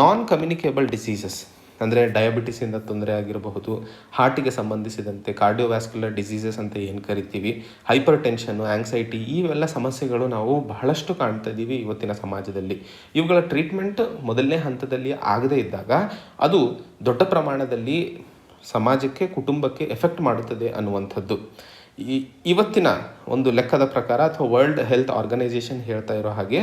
ನಾನ್ ಕಮ್ಯುನಿಕೇಬಲ್ ಡಿಸೀಸಸ್ ಅಂದರೆ ಡಯಾಬಿಟಿಸಿಂದ ತೊಂದರೆ ಆಗಿರಬಹುದು, ಹಾರ್ಟಿಗೆ ಸಂಬಂಧಿಸಿದಂತೆ ಕಾರ್ಡಿಯೋವ್ಯಾಸ್ಕ್ಯುಲರ್ ಡಿಸೀಸಸ್ ಅಂತ ಏನು ಕರಿತೀವಿ, ಹೈಪರ್ ಟೆನ್ಷನ್ನು, ಆ್ಯಂಗ್ಸೈಟಿ, ಇವೆಲ್ಲ ಸಮಸ್ಯೆಗಳು ನಾವು ಬಹಳಷ್ಟು ಕಾಣ್ತಾ ಇದ್ದೀವಿ ಇವತ್ತಿನ ಸಮಾಜದಲ್ಲಿ. ಇವುಗಳ ಟ್ರೀಟ್ಮೆಂಟ್ ಮೊದಲನೇ ಹಂತದಲ್ಲಿ ಆಗದೇ ಇದ್ದಾಗ ಅದು ದೊಡ್ಡ ಪ್ರಮಾಣದಲ್ಲಿ ಸಮಾಜಕ್ಕೆ, ಕುಟುಂಬಕ್ಕೆ ಎಫೆಕ್ಟ್ ಮಾಡುತ್ತದೆ ಅನ್ನುವಂಥದ್ದು ಇವತ್ತಿನ ಒಂದು ಲೆಕ್ಕದ ಪ್ರಕಾರ ಅಥವಾ ವರ್ಲ್ಡ್ ಹೆಲ್ತ್ ಆರ್ಗನೈಸೇಷನ್ ಹೇಳ್ತಾ ಇರೋ ಹಾಗೆ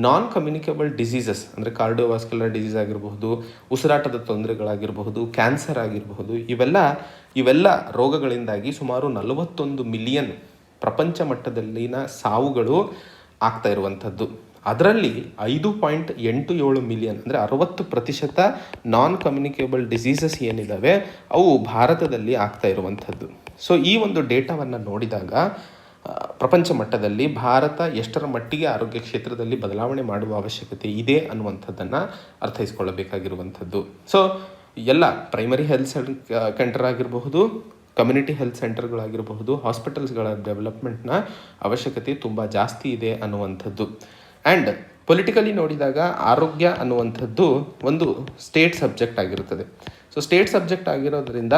ನಾನ್ ಕಮ್ಯುನಿಕೇಬಲ್ ಡಿಸೀಸಸ್ ಅಂದರೆ ಕಾರ್ಡಿಯೋವಾಸ್ಕ್ಯುಲರ್ ಡಿಸೀಸ್ ಆಗಿರಬಹುದು, ಉಸಿರಾಟದ ತೊಂದರೆಗಳಾಗಿರಬಹುದು, ಕ್ಯಾನ್ಸರ್ ಆಗಿರಬಹುದು, ಇವೆಲ್ಲ ರೋಗಗಳಿಂದಾಗಿ ಸುಮಾರು 41 ಮಿಲಿಯನ್ ಪ್ರಪಂಚ ಮಟ್ಟದಲ್ಲಿನ ಸಾವುಗಳು ಆಗ್ತಾ ಇರುವಂಥದ್ದು. ಅದರಲ್ಲಿ 5.87 ಮಿಲಿಯನ್ ಅಂದರೆ 60% ನಾನ್ ಕಮ್ಯುನಿಕೇಬಲ್ ಡಿಸೀಸಸ್ ಏನಿದ್ದಾವೆ ಅವು ಭಾರತದಲ್ಲಿ ಆಗ್ತಾ ಇರುವಂಥದ್ದು. ಸೊ ಈ ಒಂದು ಡೇಟಾವನ್ನು ನೋಡಿದಾಗ ಪ್ರಪಂಚ ಮಟ್ಟದಲ್ಲಿ ಭಾರತ ಎಷ್ಟರ ಮಟ್ಟಿಗೆ ಆರೋಗ್ಯ ಕ್ಷೇತ್ರದಲ್ಲಿ ಬದಲಾವಣೆ ಮಾಡುವ ಅವಶ್ಯಕತೆ ಇದೆ ಅನ್ನುವಂಥದ್ದನ್ನು ಅರ್ಥೈಸ್ಕೊಳ್ಳಬೇಕಾಗಿರುವಂಥದ್ದು. ಸೊ ಎಲ್ಲ ಪ್ರೈಮರಿ ಹೆಲ್ತ್ ಸೆಂಟರ್ ಆಗಿರಬಹುದು, ಕಮ್ಯುನಿಟಿ ಹೆಲ್ತ್ ಸೆಂಟರ್ಗಳಾಗಿರಬಹುದು, ಹಾಸ್ಪಿಟಲ್ಸ್ಗಳ ಡೆವಲಪ್ಮೆಂಟ್ನ ಅವಶ್ಯಕತೆ ತುಂಬ ಜಾಸ್ತಿ ಇದೆ ಅನ್ನುವಂಥದ್ದು. ಆ್ಯಂಡ್ ಪೊಲಿಟಿಕಲಿ ನೋಡಿದಾಗ ಆರೋಗ್ಯ ಅನ್ನುವಂಥದ್ದು ಒಂದು ಸ್ಟೇಟ್ ಸಬ್ಜೆಕ್ಟ್ ಆಗಿರುತ್ತದೆ. ಸೊ ಸ್ಟೇಟ್ ಸಬ್ಜೆಕ್ಟ್ ಆಗಿರೋದ್ರಿಂದ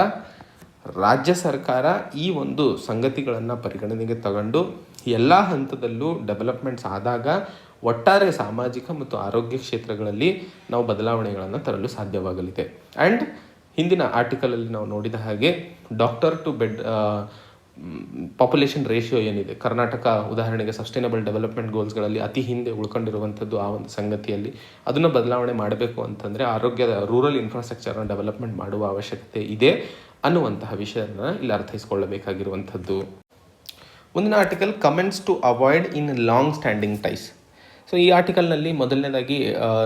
ರಾಜ್ಯ ಸರ್ಕಾರ ಈ ಒಂದು ಸಂಗತಿಗಳನ್ನು ಪರಿಗಣನೆಗೆ ತಗೊಂಡು ಎಲ್ಲ ಹಂತದಲ್ಲೂ ಡೆವಲಪ್ಮೆಂಟ್ಸ್ ಆದಾಗ ಒಟ್ಟಾರೆ ಸಾಮಾಜಿಕ ಮತ್ತು ಆರೋಗ್ಯ ಕ್ಷೇತ್ರಗಳಲ್ಲಿ ನಾವು ಬದಲಾವಣೆಗಳನ್ನು ತರಲು ಸಾಧ್ಯವಾಗಲಿದೆ. ಆ್ಯಂಡ್ ಹಿಂದಿನ ಆರ್ಟಿಕಲಲ್ಲಿ ನಾವು ನೋಡಿದ ಹಾಗೆ doctor to bed population ratio ಏನಿದೆ, ಕರ್ನಾಟಕ ಉದಾಹರಣೆಗೆ ಸಸ್ಟೈನಬಲ್ ಡೆವಲಪ್ಮೆಂಟ್ ಗೋಲ್ಸ್ಗಳಲ್ಲಿ ಅತಿ ಹಿಂದೆ ಉಳ್ಕೊಂಡಿರುವಂಥದ್ದು ಆ ಒಂದು ಸಂಗತಿಯಲ್ಲಿ ಅದನ್ನು ಬದಲಾವಣೆ ಮಾಡಬೇಕು ಅಂತಂದರೆ ಆರೋಗ್ಯದ ರೂರಲ್ ಇನ್ಫ್ರಾಸ್ಟ್ರಕ್ಚರ್ನ ಡೆವಲಪ್ಮೆಂಟ್ ಮಾಡುವ ಅವಶ್ಯಕತೆ ಇದೆ ಅನ್ನುವಂತಹ ವಿಷಯನ ಇಲ್ಲಿ ಅರ್ಥೈಸ್ಕೊಳ್ಳಬೇಕಾಗಿರುವಂಥದ್ದು. ಮುಂದಿನ article comments to avoid in long standing ties. So ಈ ಆರ್ಟಿಕಲ್ನಲ್ಲಿ ಮೊದಲನೇದಾಗಿ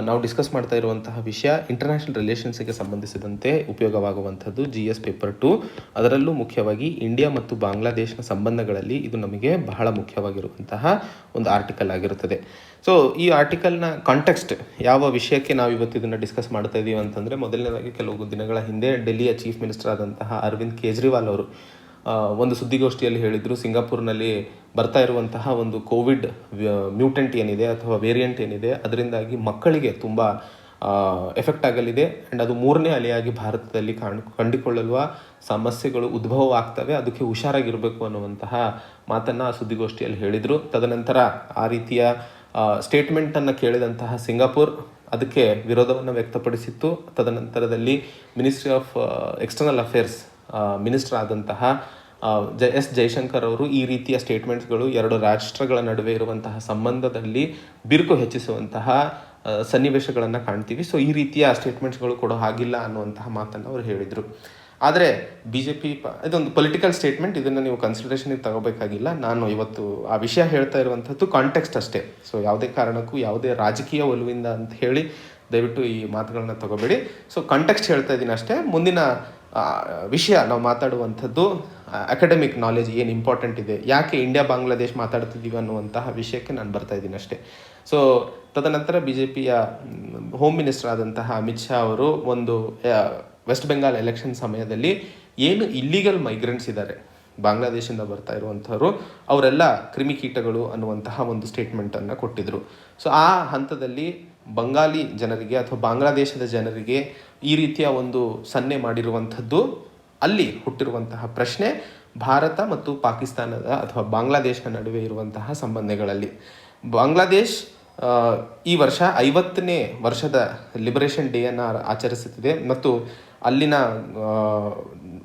ನಾವು ಡಿಸ್ಕಸ್ ಮಾಡ್ತಾ ಇರುವಂತಹ ವಿಷಯ ಇಂಟರ್ನ್ಯಾಷನಲ್ ರಿಲೇಷನ್ಸ್ಗೆ ಸಂಬಂಧಿಸಿದಂತೆ ಉಪಯೋಗವಾಗುವಂಥದ್ದು GS ಪೇಪರ್ 2. ಅದರಲ್ಲೂ ಮುಖ್ಯವಾಗಿ ಇಂಡಿಯಾ ಮತ್ತು ಬಾಂಗ್ಲಾದೇಶನ ಸಂಬಂಧಗಳಲ್ಲಿ ಇದು ನಮಗೆ ಬಹಳ ಮುಖ್ಯವಾಗಿರುವಂತಹ ಒಂದು ಆರ್ಟಿಕಲ್ ಆಗಿರುತ್ತದೆ. ಸೊ ಈ ಆರ್ಟಿಕಲ್ನ ಕಾಂಟೆಕ್ಸ್ಟ್ ಯಾವ ವಿಷಯಕ್ಕೆ ನಾವು ಇವತ್ತು ಇದನ್ನು ಡಿಸ್ಕಸ್ ಮಾಡ್ತಾ ಇದ್ದೀವಿ ಅಂತಂದರೆ, ಮೊದಲನೇದಾಗಿ ಕೆಲವು ದಿನಗಳ ಹಿಂದೆ ಡೆಲ್ಲಿಯ ಚೀಫ್ ಮಿನಿಸ್ಟರ್ ಆದಂತಹ ಅರವಿಂದ್ ಕೇಜ್ರಿವಾಲ್ ಅವರು ಒಂದು ಸುದ್ದಿಗೋಷ್ಠಿಯಲ್ಲಿ ಹೇಳಿದರು, ಸಿಂಗಾಪುರ್ನಲ್ಲಿ ಬರ್ತಾ ಇರುವಂತಹ ಒಂದು ಕೋವಿಡ್ ಮ್ಯೂಟೆಂಟ್ ಏನಿದೆ ಅಥವಾ ವೇರಿಯಂಟ್ ಏನಿದೆ ಅದರಿಂದಾಗಿ ಮಕ್ಕಳಿಗೆ ತುಂಬ ಎಫೆಕ್ಟ್ ಆಗಲಿದೆ ಆ್ಯಂಡ್ ಅದು 3ನೇ ಅಲೆಯಾಗಿ ಭಾರತದಲ್ಲಿ ಕಂಡುಕೊಳ್ಳುವ ಸಮಸ್ಯೆಗಳು ಉದ್ಭವ ಆಗ್ತವೆ, ಅದಕ್ಕೆ ಹುಷಾರಾಗಿರಬೇಕು ಅನ್ನುವಂತಹ ಮಾತನ್ನು ಆ ಸುದ್ದಿಗೋಷ್ಠಿಯಲ್ಲಿ ಹೇಳಿದರು. ತದನಂತರ ಆ ರೀತಿಯ ಸ್ಟೇಟ್ಮೆಂಟನ್ನು ಕೇಳಿದಂತಹ ಸಿಂಗಾಪುರ್ ಅದಕ್ಕೆ ವಿರೋಧವನ್ನು ವ್ಯಕ್ತಪಡಿಸಿತ್ತು. ತದನಂತರದಲ್ಲಿ Ministry of External Affairs minister ಆದಂತಹ ಎಸ್ ಜೈಶಂಕರ್ ಅವರು ಈ ರೀತಿಯ ಸ್ಟೇಟ್ಮೆಂಟ್ಸ್ಗಳು ಎರಡು ರಾಷ್ಟ್ರಗಳ ನಡುವೆ ಇರುವಂತಹ ಸಂಬಂಧದಲ್ಲಿ ಬಿರುಕು ಹೆಚ್ಚಿಸುವಂತಹ ಸನ್ನಿವೇಶಗಳನ್ನು ಕಾಣ್ತೀವಿ. ಸೊ ಈ ರೀತಿಯ ಸ್ಟೇಟ್ಮೆಂಟ್ಸ್ಗಳು ಕೊಡೋ ಹಾಗಿಲ್ಲ ಅನ್ನುವಂತಹ ಮಾತನ್ನು ಅವರು ಹೇಳಿದರು. ಆದರೆ BJP ಇದೊಂದು ಪೊಲಿಟಿಕಲ್ ಸ್ಟೇಟ್ಮೆಂಟ್, ಇದನ್ನು ನೀವು ಕನ್ಸಿಡರೇಷನ್ಗೆ ತಗೋಬೇಕಾಗಿಲ್ಲ. ನಾನು ಇವತ್ತು ಆ ವಿಷಯ ಹೇಳ್ತಾ ಇರುವಂಥದ್ದು ಕಾಂಟೆಕ್ಸ್ಟ್ ಅಷ್ಟೇ. ಸೊ ಯಾವುದೇ ಕಾರಣಕ್ಕೂ ಯಾವುದೇ ರಾಜಕೀಯ ಒಲವಿಂದ ಅಂತ ಹೇಳಿ ದಯವಿಟ್ಟು ಈ ಮಾತುಗಳನ್ನ ತಗೋಬೇಡಿ. ಸೊ ಕಾಂಟೆಕ್ಸ್ಟ್ ಹೇಳ್ತಾ ಇದ್ದೀನಿ ಅಷ್ಟೇ. ಮುಂದಿನ ವಿಷಯ ನಾವು ಮಾತಾಡುವಂಥದ್ದು ಅಕಾಡೆಮಿಕ್ ನಾಲೆಜ್ ಏನು ಇಂಪಾರ್ಟೆಂಟ್ ಇದೆ, ಯಾಕೆ ಇಂಡಿಯಾ ಬಾಂಗ್ಲಾದೇಶ್ ಮಾತಾಡ್ತಿದ್ದೀವಿ ಅನ್ನುವಂತಹ ವಿಷಯಕ್ಕೆ ನಾನು ಬರ್ತಾ ಇದ್ದೀನಿ ಅಷ್ಟೇ. ಸೊ ತದನಂತರ BJPಯ ಹೋಮ್ ಮಿನಿಸ್ಟರ್ ಆದಂತಹ ಅಮಿತ್ ಶಾ ಅವರು ಒಂದು ವೆಸ್ಟ್ ಬೆಂಗಾಲ್ ಎಲೆಕ್ಷನ್ ಸಮಯದಲ್ಲಿ ಏನು ಇಲ್ಲೀಗಲ್ ಮೈಗ್ರೆಂಟ್ಸ್ ಇದ್ದಾರೆ ಬಾಂಗ್ಲಾದೇಶದಿಂದ ಬರ್ತಾ ಇರುವಂಥವ್ರು ಅವರೆಲ್ಲ ಕ್ರಿಮಿಕೀಟಗಳು ಅನ್ನುವಂತಹ ಒಂದು ಸ್ಟೇಟ್ಮೆಂಟನ್ನು ಕೊಟ್ಟಿದ್ದರು. ಸೊ ಆ ಹಂತದಲ್ಲಿ ಬಂಗಾಲಿ ಜನರಿಗೆ ಅಥವಾ ಬಾಂಗ್ಲಾದೇಶದ ಜನರಿಗೆ ಈ ರೀತಿಯ ಒಂದು ಸನ್ನೆ ಮಾಡಿರುವಂಥದ್ದು ಅಲ್ಲಿ ಹುಟ್ಟಿರುವಂತಹ ಪ್ರಶ್ನೆ ಭಾರತ ಮತ್ತು ಪಾಕಿಸ್ತಾನದ ಅಥವಾ ಬಾಂಗ್ಲಾದೇಶದ ನಡುವೆ ಇರುವಂತಹ ಸಂಬಂಧಗಳಲ್ಲಿ. ಬಾಂಗ್ಲಾದೇಶ್ ಈ ವರ್ಷ 50ನೇ ವರ್ಷದ ಲಿಬರೇಷನ್ ಡೇಯನ್ನು ಆಚರಿಸುತ್ತಿದೆ ಮತ್ತು ಅಲ್ಲಿನ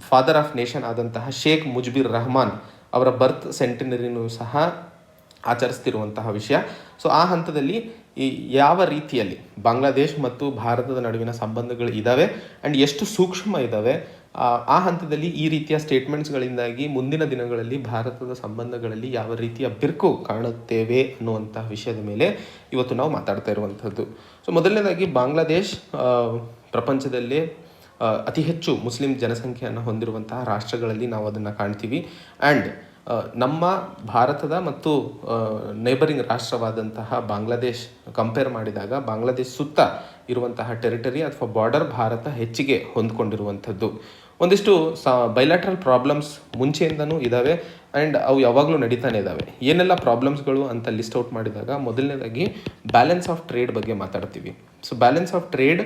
ಫಾದರ್ ಆಫ್ ನೇಷನ್ ಆದಂತಹ ಶೇಖ್ ಮುಜಿಬುರ್ ರೆಹಮಾನ್ ಅವರ ಬರ್ತ್ ಸೆಂಟಿನರಿನೂ ಸಹ ಆಚರಿಸ್ತಿರುವಂತಹ ವಿಷಯ. ಸೊ ಆ ಹಂತದಲ್ಲಿ ಯಾವ ರೀತಿಯಲ್ಲಿ ಬಾಂಗ್ಲಾದೇಶ್ ಮತ್ತು ಭಾರತದ ನಡುವಿನ ಸಂಬಂಧಗಳು ಇದ್ದಾವೆ ಆ್ಯಂಡ್ ಎಷ್ಟು ಸೂಕ್ಷ್ಮ ಇದ್ದಾವೆ, ಆ ಹಂತದಲ್ಲಿ ಈ ರೀತಿಯ ಸ್ಟೇಟ್ಮೆಂಟ್ಸ್ಗಳಿಂದಾಗಿ ಮುಂದಿನ ದಿನಗಳಲ್ಲಿ ಭಾರತದ ಸಂಬಂಧಗಳಲ್ಲಿ ಯಾವ ರೀತಿಯ ಬಿರುಕು ಕಾಣುತ್ತೇವೆ ಅನ್ನುವಂತಹ ವಿಷಯದ ಮೇಲೆ ಇವತ್ತು ನಾವು ಮಾತಾಡ್ತಾ ಇರುವಂಥದ್ದು. ಸೊ ಮೊದಲನೇದಾಗಿ ಬಾಂಗ್ಲಾದೇಶ್ ಪ್ರಪಂಚದಲ್ಲೇ ಅತಿ ಹೆಚ್ಚು ಮುಸ್ಲಿಂ ಜನಸಂಖ್ಯೆಯನ್ನು ಹೊಂದಿರುವಂತಹ ರಾಷ್ಟ್ರಗಳಲ್ಲಿ ನಾವು ಅದನ್ನು ಕಾಣ್ತೀವಿ. ಆ್ಯಂಡ್ ನಮ್ಮ ಭಾರತದ ಮತ್ತು ನೇಬರಿಂಗ್ ರಾಷ್ಟ್ರವಾದಂತಹ ಬಾಂಗ್ಲಾದೇಶ್ ಕಂಪೇರ್ ಮಾಡಿದಾಗ ಬಾಂಗ್ಲಾದೇಶ್ ಸುತ್ತ ಇರುವಂತಹ ಟೆರಿಟರಿ ಅಥವಾ ಬಾರ್ಡರ್ ಭಾರತ ಹೆಚ್ಚಿಗೆ ಹೊಂದ್ಕೊಂಡಿರುವಂಥದ್ದು. ಒಂದಿಷ್ಟು ಬೈಲಾಟ್ರಲ್ ಪ್ರಾಬ್ಲಮ್ಸ್ ಮುಂಚೆಯಿಂದನೂ ಇದ್ದಾವೆ ಆ್ಯಂಡ್ ಅವು ಯಾವಾಗಲೂ ನಡೀತಾನೆ ಇದ್ದಾವೆ. ಏನೆಲ್ಲ ಪ್ರಾಬ್ಲಮ್ಸ್ಗಳು ಅಂತ ಲಿಸ್ಟ್ ಔಟ್ ಮಾಡಿದಾಗ ಮೊದಲನೇದಾಗಿ ಬ್ಯಾಲೆನ್ಸ್ ಆಫ್ ಟ್ರೇಡ್ ಬಗ್ಗೆ ಮಾತಾಡ್ತೀವಿ. ಸೊ ಬ್ಯಾಲೆನ್ಸ್ ಆಫ್ ಟ್ರೇಡ್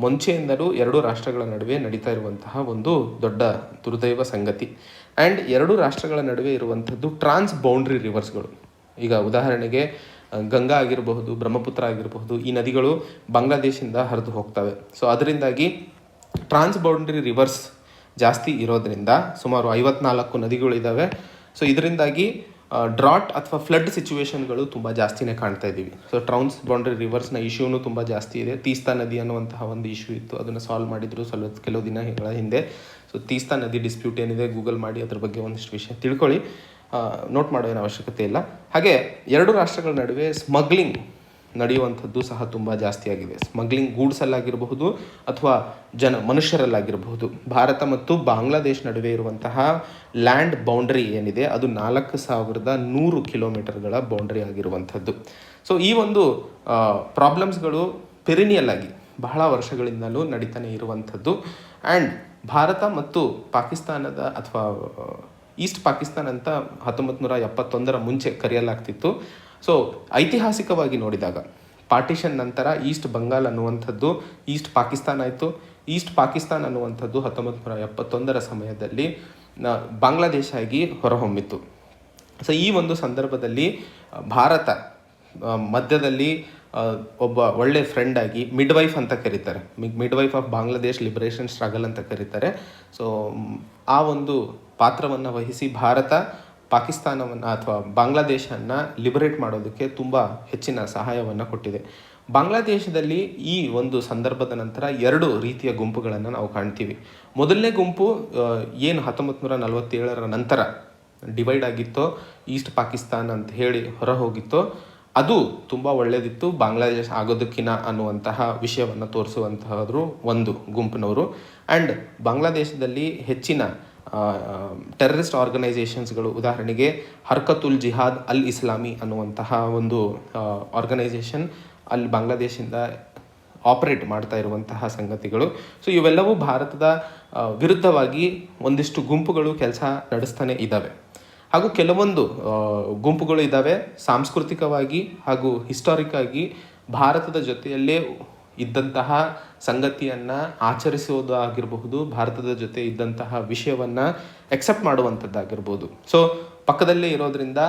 ಮುಂಚೆಯಿಂದಲೂ ಎರಡು ರಾಷ್ಟ್ರಗಳ ನಡುವೆ ನಡೀತಾ ಇರುವಂತಹ ಒಂದು ದೊಡ್ಡ ದುರ್ದೈವ ಸಂಗತಿ. ಆ್ಯಂಡ್ ಎರಡು ರಾಷ್ಟ್ರಗಳ ನಡುವೆ ಇರುವಂಥದ್ದು ಟ್ರಾನ್ಸ್ ಬೌಂಡ್ರಿ ರಿವರ್ಸ್ಗಳು. ಈಗ ಉದಾಹರಣೆಗೆ ಗಂಗಾ ಆಗಿರಬಹುದು, ಬ್ರಹ್ಮಪುತ್ರ ಆಗಿರಬಹುದು, ಈ ನದಿಗಳು ಬಾಂಗ್ಲಾದೇಶಿಂದ ಹರಿದು ಹೋಗ್ತವೆ. ಸೊ ಅದರಿಂದಾಗಿ ಟ್ರಾನ್ಸ್ ಬೌಂಡ್ರಿ ರಿವರ್ಸ್ ಜಾಸ್ತಿ ಇರೋದ್ರಿಂದ ಸುಮಾರು 54 ನದಿಗಳಿದ್ದಾವೆ. ಸೊ ಇದರಿಂದಾಗಿ ಡ್ರಾಟ್ ಅಥವಾ ಫ್ಲಡ್ ಸಿಚುವೇಶನ್ಗಳು ತುಂಬ ಜಾಸ್ತಿನೇ ಕಾಣ್ತಾ ಇದ್ದೀವಿ. ಸೊ ಟ್ರಾನ್ಸ್ ಬೌಂಡ್ರಿ ರಿವರ್ಸ್ನ ಇಶ್ಯೂನು ತುಂಬ ಜಾಸ್ತಿ ಇದೆ. ತೀಸ್ತಾ ನದಿ ಅನ್ನುವಂತಹ ಒಂದು ಇಶ್ಯೂ ಇತ್ತು, ಅದನ್ನು ಸಾಲ್ವ್ ಮಾಡಿದ್ರು ಕೆಲವು ದಿನಗಳ ಹಿಂದೆ. ಸೊ ತೀಸ್ತಾ ನದಿ ಡಿಸ್ಪ್ಯೂಟ್ ಏನಿದೆ ಗೂಗಲ್ ಮಾಡಿ ಅದ್ರ ಬಗ್ಗೆ ಒಂದಿಷ್ಟು ವಿಷಯ ತಿಳ್ಕೊಳ್ಳಿ, ನೋಟ್ ಮಾಡೋ ಏನು ಅವಶ್ಯಕತೆ ಇಲ್ಲ. ಹಾಗೆ ಎರಡು ರಾಷ್ಟ್ರಗಳ ನಡುವೆ ಸ್ಮಗ್ಲಿಂಗ್ ನಡೆಯುವಂಥದ್ದು ಸಹ ತುಂಬ ಜಾಸ್ತಿ ಆಗಿದೆ. ಸ್ಮಗ್ಲಿಂಗ್ ಗೂಡ್ಸಲ್ಲಾಗಿರಬಹುದು ಅಥವಾ ಮನುಷ್ಯರಲ್ಲಾಗಿರಬಹುದು. ಭಾರತ ಮತ್ತು ಬಾಂಗ್ಲಾದೇಶ್ ನಡುವೆ ಇರುವಂತಹ ಲ್ಯಾಂಡ್ ಬೌಂಡ್ರಿ ಏನಿದೆ ಅದು 4100 ಕಿಲೋಮೀಟರ್ಗಳ ಬೌಂಡ್ರಿ ಆಗಿರುವಂಥದ್ದು. ಸೊ ಈ ಒಂದು ಪ್ರಾಬ್ಲಮ್ಸ್ಗಳು ಪೆರಿನಿಯಲ್ ಆಗಿ ಬಹಳ ವರ್ಷಗಳಿಂದಲೂ ನಡೀತಾನೆ ಇರುವಂಥದ್ದು. ಆ್ಯಂಡ್ ಭಾರತ ಮತ್ತು ಪಾಕಿಸ್ತಾನದ ಅಥವಾ ಈಸ್ಟ್ ಪಾಕಿಸ್ತಾನ್ ಅಂತ 1971 ಮುಂಚೆ ಕರೆಯಲಾಗ್ತಿತ್ತು. ಸೊ ಐತಿಹಾಸಿಕವಾಗಿ ನೋಡಿದಾಗ ಪಾರ್ಟಿಷನ್ ನಂತರ ಈಸ್ಟ್ ಬಂಗಾಲ್ ಅನ್ನುವಂಥದ್ದು ಈಸ್ಟ್ ಪಾಕಿಸ್ತಾನ್ ಆಯಿತು. ಈಸ್ಟ್ ಪಾಕಿಸ್ತಾನ್ ಅನ್ನುವಂಥದ್ದು 1971 ಸಮಯದಲ್ಲಿ ಬಾಂಗ್ಲಾದೇಶ ಆಗಿ ಹೊರಹೊಮ್ಮಿತ್ತು. ಸೊ ಈ ಒಂದು ಸಂದರ್ಭದಲ್ಲಿ ಭಾರತ ಮಧ್ಯದಲ್ಲಿ ಒಬ್ಬ ಒಳ್ಳೆ ಫ್ರೆಂಡ್ ಆಗಿ ಮಿಡ್ವೈಫ್ ಅಂತ ಕರೀತಾರೆ, midwife of Bangladesh liberation struggle ಅಂತ ಕರೀತಾರೆ. ಸೊ ಆ ಒಂದು ಪಾತ್ರವನ್ನು ವಹಿಸಿ ಭಾರತ ಪಾಕಿಸ್ತಾನವನ್ನು ಅಥವಾ ಬಾಂಗ್ಲಾದೇಶವನ್ನು ಲಿಬರೇಟ್ ಮಾಡೋದಕ್ಕೆ ತುಂಬ ಹೆಚ್ಚಿನ ಸಹಾಯವನ್ನು ಕೊಟ್ಟಿದೆ. ಬಾಂಗ್ಲಾದೇಶದಲ್ಲಿ ಈ ಒಂದು ಸಂದರ್ಭದ ನಂತರ ಎರಡು ರೀತಿಯ ಗುಂಪುಗಳನ್ನು ನಾವು ಕಾಣ್ತೀವಿ. ಮೊದಲನೇ ಗುಂಪು ಏನು 1947 ನಂತರ ಡಿವೈಡ್ ಆಗಿತ್ತೋ, ಈಸ್ಟ್ ಪಾಕಿಸ್ತಾನ್ ಅಂತ ಹೇಳಿ ಹೊರ ಹೋಗಿತ್ತೋ, ಅದು ತುಂಬ ಒಳ್ಳೆಯದಿತ್ತು, ಬಾಂಗ್ಲಾದೇಶ ಆಗೋದಕ್ಕಿನ ಅನ್ನುವಂತಹ ವಿಷಯವನ್ನು ತೋರಿಸುವಂತಹದ್ರು ಒಂದು ಗುಂಪಿನವರು. ಆ್ಯಂಡ್ ಬಾಂಗ್ಲಾದೇಶದಲ್ಲಿ ಹೆಚ್ಚಿನ ಟೆರರಿಸ್ಟ್ ಆರ್ಗನೈಸೇಷನ್ಸ್ಗಳು, ಉದಾಹರಣೆಗೆ ಹರ್ಕತುಲ್ ಜಿಹಾದ್ ಅಲ್ ಇಸ್ಲಾಮಿ ಅನ್ನುವಂತಹ ಒಂದು ಆರ್ಗನೈಸೇಷನ್ ಅಲ್ಲಿ ಬಾಂಗ್ಲಾದೇಶಿಂದ ಆಪರೇಟ್ ಮಾಡ್ತಾ ಇರುವಂತಹ ಸಂಗತಿಗಳು. ಸೊ ಇವೆಲ್ಲವೂ ಭಾರತದ ವಿರುದ್ಧವಾಗಿ ಒಂದಿಷ್ಟು ಗುಂಪುಗಳು ಕೆಲಸ ನಡೆಸ್ತಾನೆ ಇದ್ದಾವೆ. ಹಾಗೂ ಕೆಲವೊಂದು ಗುಂಪುಗಳು ಇದ್ದಾವೆ ಸಾಂಸ್ಕೃತಿಕವಾಗಿ ಹಾಗೂ ಹಿಸ್ಟಾರಿಕ್ ಆಗಿ ಭಾರತದ ಜೊತೆಯಲ್ಲೇ ಇದ್ದಂತಹ ಸಂಗತಿಯನ್ನು ಆಚರಿಸುವುದಾಗಿರಬಹುದು, ಭಾರತದ ಜೊತೆ ಇದ್ದಂತಹ ವಿಷಯವನ್ನು ಎಕ್ಸೆಪ್ಟ್ ಮಾಡುವಂಥದ್ದಾಗಿರ್ಬೋದು. ಸೊ ಪಕ್ಕದಲ್ಲೇ ಇರೋದ್ರಿಂದ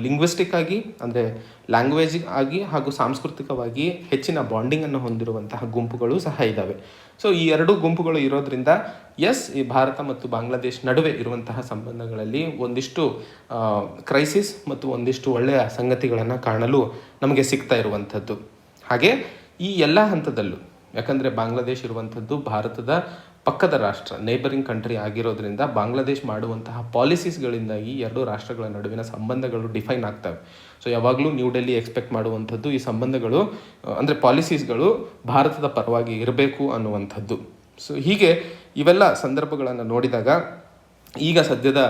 ಲಿಂಗ್ವಿಸ್ಟಿಕ್ ಆಗಿ ಅಂದರೆ ಲ್ಯಾಂಗ್ವೇಜ್ ಆಗಿ ಹಾಗೂ ಸಾಂಸ್ಕೃತಿಕವಾಗಿ ಹೆಚ್ಚಿನ ಬಾಂಡಿಂಗನ್ನು ಹೊಂದಿರುವಂತಹ ಗುಂಪುಗಳು ಸಹ ಇದ್ದಾವೆ. ಸೊ ಈ ಎರಡು ಗುಂಪುಗಳು ಇರೋದ್ರಿಂದ ಈ ಭಾರತ ಮತ್ತು ಬಾಂಗ್ಲಾದೇಶ್ ನಡುವೆ ಇರುವಂತಹ ಸಂಬಂಧಗಳಲ್ಲಿ ಒಂದಿಷ್ಟು ಕ್ರೈಸಿಸ್ ಮತ್ತು ಒಂದಿಷ್ಟು ಒಳ್ಳೆಯ ಸಂಗತಿಗಳನ್ನು ಕಾಣಲು ನಮಗೆ ಸಿಗ್ತಾ ಇರುವಂಥದ್ದು. ಹಾಗೆ ಈ ಎಲ್ಲ ಹಂತದಲ್ಲೂ, ಯಾಕಂದರೆ ಬಾಂಗ್ಲಾದೇಶ್ ಇರುವಂಥದ್ದು ಭಾರತದ ಪಕ್ಕದ ರಾಷ್ಟ್ರ, ನೇಬರಿಂಗ್ ಕಂಟ್ರಿ ಆಗಿರೋದ್ರಿಂದ ಬಾಂಗ್ಲಾದೇಶ್ ಮಾಡುವಂತಹ ಪಾಲಿಸೀಸ್ಗಳಿಂದಾಗಿ ಎರಡು ರಾಷ್ಟ್ರಗಳ ನಡುವಿನ ಸಂಬಂಧಗಳು ಡಿಫೈನ್ ಆಗ್ತವೆ. ಸೊ ಯಾವಾಗಲೂ ನ್ಯೂ ಡೆಲ್ಲಿ ಎಕ್ಸ್ಪೆಕ್ಟ್ ಮಾಡುವಂಥದ್ದು ಈ ಸಂಬಂಧಗಳು ಅಂದರೆ ಪಾಲಿಸೀಸ್ಗಳು ಭಾರತದ ಪರವಾಗಿ ಇರಬೇಕು ಅನ್ನುವಂಥದ್ದು. ಸೊ ಹೀಗೆ ಇವೆಲ್ಲ ಸಂದರ್ಭಗಳನ್ನು ನೋಡಿದಾಗ ಈಗ ಸದ್ಯದ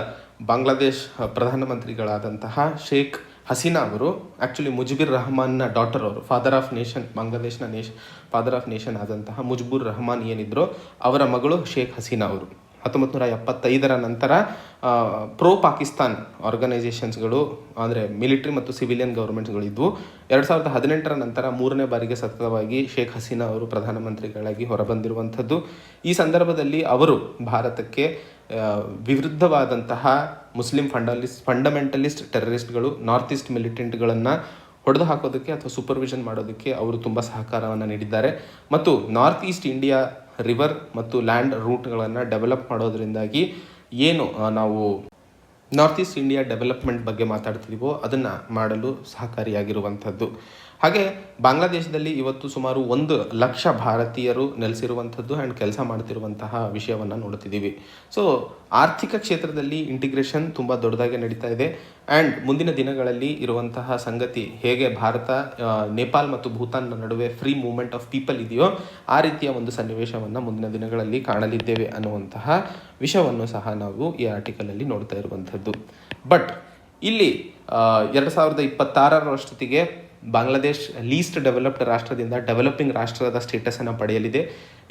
ಬಾಂಗ್ಲಾದೇಶ್ ಪ್ರಧಾನಮಂತ್ರಿಗಳಾದಂತಹ ಶೇಖ್ ಹಸೀನಾ ಅವರು ಆ್ಯಕ್ಚುಲಿ ಮುಜಿಬುರ್ ರಹಮಾನ್ನ ಡಾಟರ್ ಅವರು, ಫಾದರ್ ಆಫ್ ನೇಷನ್, ಬಾಂಗ್ಲಾದೇಶ್ನ ಫಾದರ್ ಆಫ್ ನೇಷನ್ ಆದಂತಹ ಮುಜಿಬುರ್ ರಹಮಾನ್ ಏನಿದ್ರು ಅವರ ಮಗಳು ಶೇಖ್ ಹಸೀನಾ ಅವರು 1975 ನಂತರ ಪ್ರೋ ಪಾಕಿಸ್ತಾನ್ ಆರ್ಗನೈಸೇಷನ್ಸ್ಗಳು ಅಂದರೆ ಮಿಲಿಟ್ರಿ ಮತ್ತು ಸಿವಿಲಿಯನ್ ಗೌರ್ಮೆಂಟ್ಸ್ಗಳು ಇದ್ವು. 2018 ನಂತರ 3ನೇ ಬಾರಿಗೆ ಸತತವಾಗಿ ಶೇಖ್ ಹಸೀನಾ ಅವರು ಪ್ರಧಾನಮಂತ್ರಿಗಳಾಗಿ ಹೊರಬಂದಿರುವಂಥದ್ದು. ಈ ಸಂದರ್ಭದಲ್ಲಿ ಅವರು ಭಾರತಕ್ಕೆ ವಿರುದ್ಧವಾದಂತಹ ಮುಸ್ಲಿಂ ಫಂಡಮೆಂಟಲಿಸ್ಟ್ ಟೆರರಿಸ್ಟ್ಗಳು, ನಾರ್ತ್ ಈಸ್ಟ್ ಮಿಲಿಟೆಂಟ್ಗಳನ್ನು ಹೊಡೆದು ಹಾಕೋದಕ್ಕೆ ಅಥವಾ ಸೂಪರ್ವಿಷನ್ ಮಾಡೋದಕ್ಕೆ ಅವರು ತುಂಬ ಸಹಕಾರವನ್ನು ನೀಡಿದ್ದಾರೆ. ಮತ್ತು ನಾರ್ತ್ ಈಸ್ಟ್ ಇಂಡಿಯಾ ರಿವರ್ ಮತ್ತು ಲ್ಯಾಂಡ್ ರೂಟ್ಗಳನ್ನು ಡೆವಲಪ್ ಮಾಡೋದ್ರಿಂದಾಗಿ ಏನು ನಾವು ನಾರ್ತ್ ಈಸ್ಟ್ ಇಂಡಿಯಾ ಡೆವಲಪ್ಮೆಂಟ್ ಬಗ್ಗೆ ಮಾತಾಡ್ತಿದ್ದೀವೋ ಅದನ್ನು ಮಾಡಲು ಸಹಕಾರಿಯಾಗಿರುವಂಥದ್ದು. ಹಾಗೆ ಬಾಂಗ್ಲಾದೇಶದಲ್ಲಿ ಇವತ್ತು ಸುಮಾರು 1 ಲಕ್ಷ ಭಾರತೀಯರು ನೆಲೆಸಿರುವಂಥದ್ದು ಆ್ಯಂಡ್ ಕೆಲಸ ಮಾಡ್ತಿರುವಂತಹ ವಿಷಯವನ್ನು ನೋಡ್ತಿದ್ದೀವಿ. ಸೊ ಆರ್ಥಿಕ ಕ್ಷೇತ್ರದಲ್ಲಿ ಇಂಟಿಗ್ರೇಷನ್ ತುಂಬ ದೊಡ್ಡದಾಗಿ ನಡೀತಾ ಇದೆ. ಆ್ಯಂಡ್ ಮುಂದಿನ ದಿನಗಳಲ್ಲಿ ಇರುವಂತಹ ಸಂಗತಿ ಹೇಗೆ ಭಾರತ, ನೇಪಾಲ್ ಮತ್ತು ಭೂತಾನ್ನ ನಡುವೆ ಫ್ರೀ ಮೂವ್ಮೆಂಟ್ ಆಫ್ ಪೀಪಲ್ ಇದೆಯೋ ಆ ರೀತಿಯ ಒಂದು ಸನ್ನಿವೇಶವನ್ನು ಮುಂದಿನ ದಿನಗಳಲ್ಲಿ ಕಾಣಲಿದ್ದೇವೆ ಅನ್ನುವಂತಹ ವಿಷಯವನ್ನು ಸಹ ನಾವು ಈ ಆರ್ಟಿಕಲಲ್ಲಿ ನೋಡ್ತಾ ಇರುವಂಥದ್ದು. ಬಟ್ ಇಲ್ಲಿ 2026 ವರ್ಷದೊತ್ತಿಗೆ ಬಾಂಗ್ಲಾದೇಶ್ ಲೀಸ್ಟ್ ಡೆವಲಪ್ಡ್ ರಾಷ್ಟ್ರದಿಂದ ಡೆವಲಪಿಂಗ್ ರಾಷ್ಟ್ರದ ಸ್ಟೇಟಸನ್ನು ಪಡೆಯಲಿದೆ.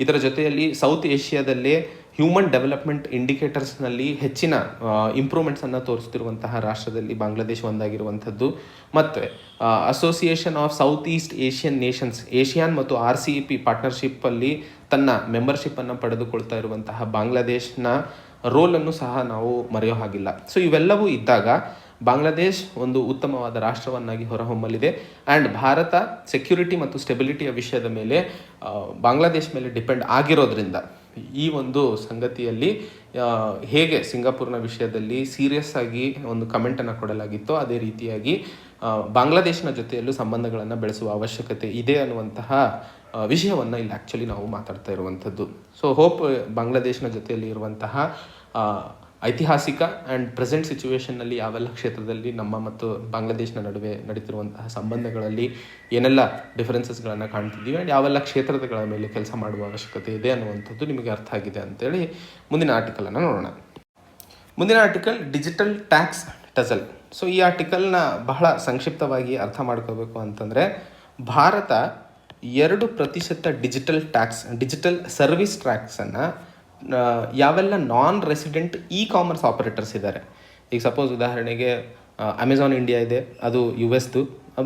ಇದರ ಜೊತೆಯಲ್ಲಿ ಸೌತ್ ಏಷ್ಯಾದಲ್ಲೇ ಹ್ಯೂಮನ್ ಡೆವಲಪ್ಮೆಂಟ್ ಇಂಡಿಕೇಟರ್ಸ್ನಲ್ಲಿ ಹೆಚ್ಚಿನ ಇಂಪ್ರೂವ್ಮೆಂಟ್ಸನ್ನು ತೋರಿಸ್ತಿರುವಂತಹ ರಾಷ್ಟ್ರದಲ್ಲಿ ಬಾಂಗ್ಲಾದೇಶ್ ಒಂದಾಗಿರುವಂಥದ್ದು. ಮತ್ತು Association of South East Asian Nations ASEAN ಮತ್ತು RCEP ಪಾರ್ಟ್ನರ್ಶಿಪ್ಪಲ್ಲಿ ತನ್ನ ಮೆಂಬರ್ಶಿಪ್ಪನ್ನು ಪಡೆದುಕೊಳ್ತಾ ಇರುವಂತಹ ಬಾಂಗ್ಲಾದೇಶ್ನ ರೋಲನ್ನು ಸಹ ನಾವು ಮರೆಯೋ ಹಾಗಿಲ್ಲ. ಸೊ ಇವೆಲ್ಲವೂ ಇದ್ದಾಗ ಬಾಂಗ್ಲಾದೇಶ್ ಒಂದು ಉತ್ತಮವಾದ ರಾಷ್ಟ್ರವನ್ನಾಗಿ ಹೊರಹೊಮ್ಮಲಿದೆ. ಆ್ಯಂಡ್ ಭಾರತ ಸೆಕ್ಯೂರಿಟಿ ಮತ್ತು ಸ್ಟೆಬಿಲಿಟಿಯ ವಿಷಯದ ಮೇಲೆ ಬಾಂಗ್ಲಾದೇಶ್ ಮೇಲೆ ಡಿಪೆಂಡ್ ಆಗಿರೋದ್ರಿಂದ ಈ ಒಂದು ಸಂಗತಿಯಲ್ಲಿ ಹೇಗೆ ಸಿಂಗಾಪುರ್ನ ವಿಷಯದಲ್ಲಿ ಸೀರಿಯಸ್ ಆಗಿ ಒಂದು ಕಮೆಂಟನ್ನು ಕೊಡಲಾಗಿತ್ತೋ ಅದೇ ರೀತಿಯಾಗಿ ಬಾಂಗ್ಲಾದೇಶನ ಜೊತೆಯಲ್ಲೂ ಸಂಬಂಧಗಳನ್ನು ಬೆಳೆಸುವ ಅವಶ್ಯಕತೆ ಇದೆ ಅನ್ನುವಂತಹ ವಿಷಯವನ್ನು ಇಲ್ಲಿ ಆ್ಯಕ್ಚುಲಿ ನಾವು ಮಾತಾಡ್ತಾ ಇರುವಂಥದ್ದು. ಸೊ ಹೋಪ್ ಬಾಂಗ್ಲಾದೇಶನ ಜೊತೆಯಲ್ಲಿ ಇರುವಂತಹ ಐತಿಹಾಸಿಕ ಆ್ಯಂಡ್ ಪ್ರೆಸೆಂಟ್ ಸಿಚುವೇಷನ್ನಲ್ಲಿ ಯಾವೆಲ್ಲ ಕ್ಷೇತ್ರದಲ್ಲಿ ನಮ್ಮ ಮತ್ತು ಬಾಂಗ್ಲಾದೇಶನ ನಡುವೆ ನಡೀತಿರುವಂತಹ ಸಂಬಂಧಗಳಲ್ಲಿ ಏನೆಲ್ಲ ಡಿಫರೆನ್ಸಸ್ಗಳನ್ನು ಕಾಣ್ತಿದ್ದೀವಿ ಆ್ಯಂಡ್ ಯಾವೆಲ್ಲ ಕ್ಷೇತ್ರಗಳ ಮೇಲೆ ಕೆಲಸ ಮಾಡುವ ಅವಶ್ಯಕತೆ ಇದೆ ಅನ್ನುವಂಥದ್ದು ನಿಮಗೆ ಅರ್ಥ ಆಗಿದೆ ಅಂತೇಳಿ ಮುಂದಿನ ಆರ್ಟಿಕಲನ್ನು ನೋಡೋಣ. ಮುಂದಿನ article digital tax tassel. So ಈ ಆರ್ಟಿಕಲ್ನ ಬಹಳ ಸಂಕ್ಷಿಪ್ತವಾಗಿ ಅರ್ಥ ಮಾಡ್ಕೋಬೇಕು ಅಂತಂದರೆ, ಭಾರತ 2% ಡಿಜಿಟಲ್ ಸರ್ವಿಸ್ ಟ್ಯಾಕ್ಸನ್ನು ಯಾವೆಲ್ಲ ನಾನ್ ರೆಸಿಡೆಂಟ್ ಕಾಮರ್ಸ್ ಆಪರೇಟರ್ಸ್ ಇದ್ದಾರೆ, ಈಗ ಸಪೋಸ್ ಉದಾಹರಣೆಗೆ ಅಮೆಝಾನ್ ಇಂಡಿಯಾ ಇದೆ, ಅದು US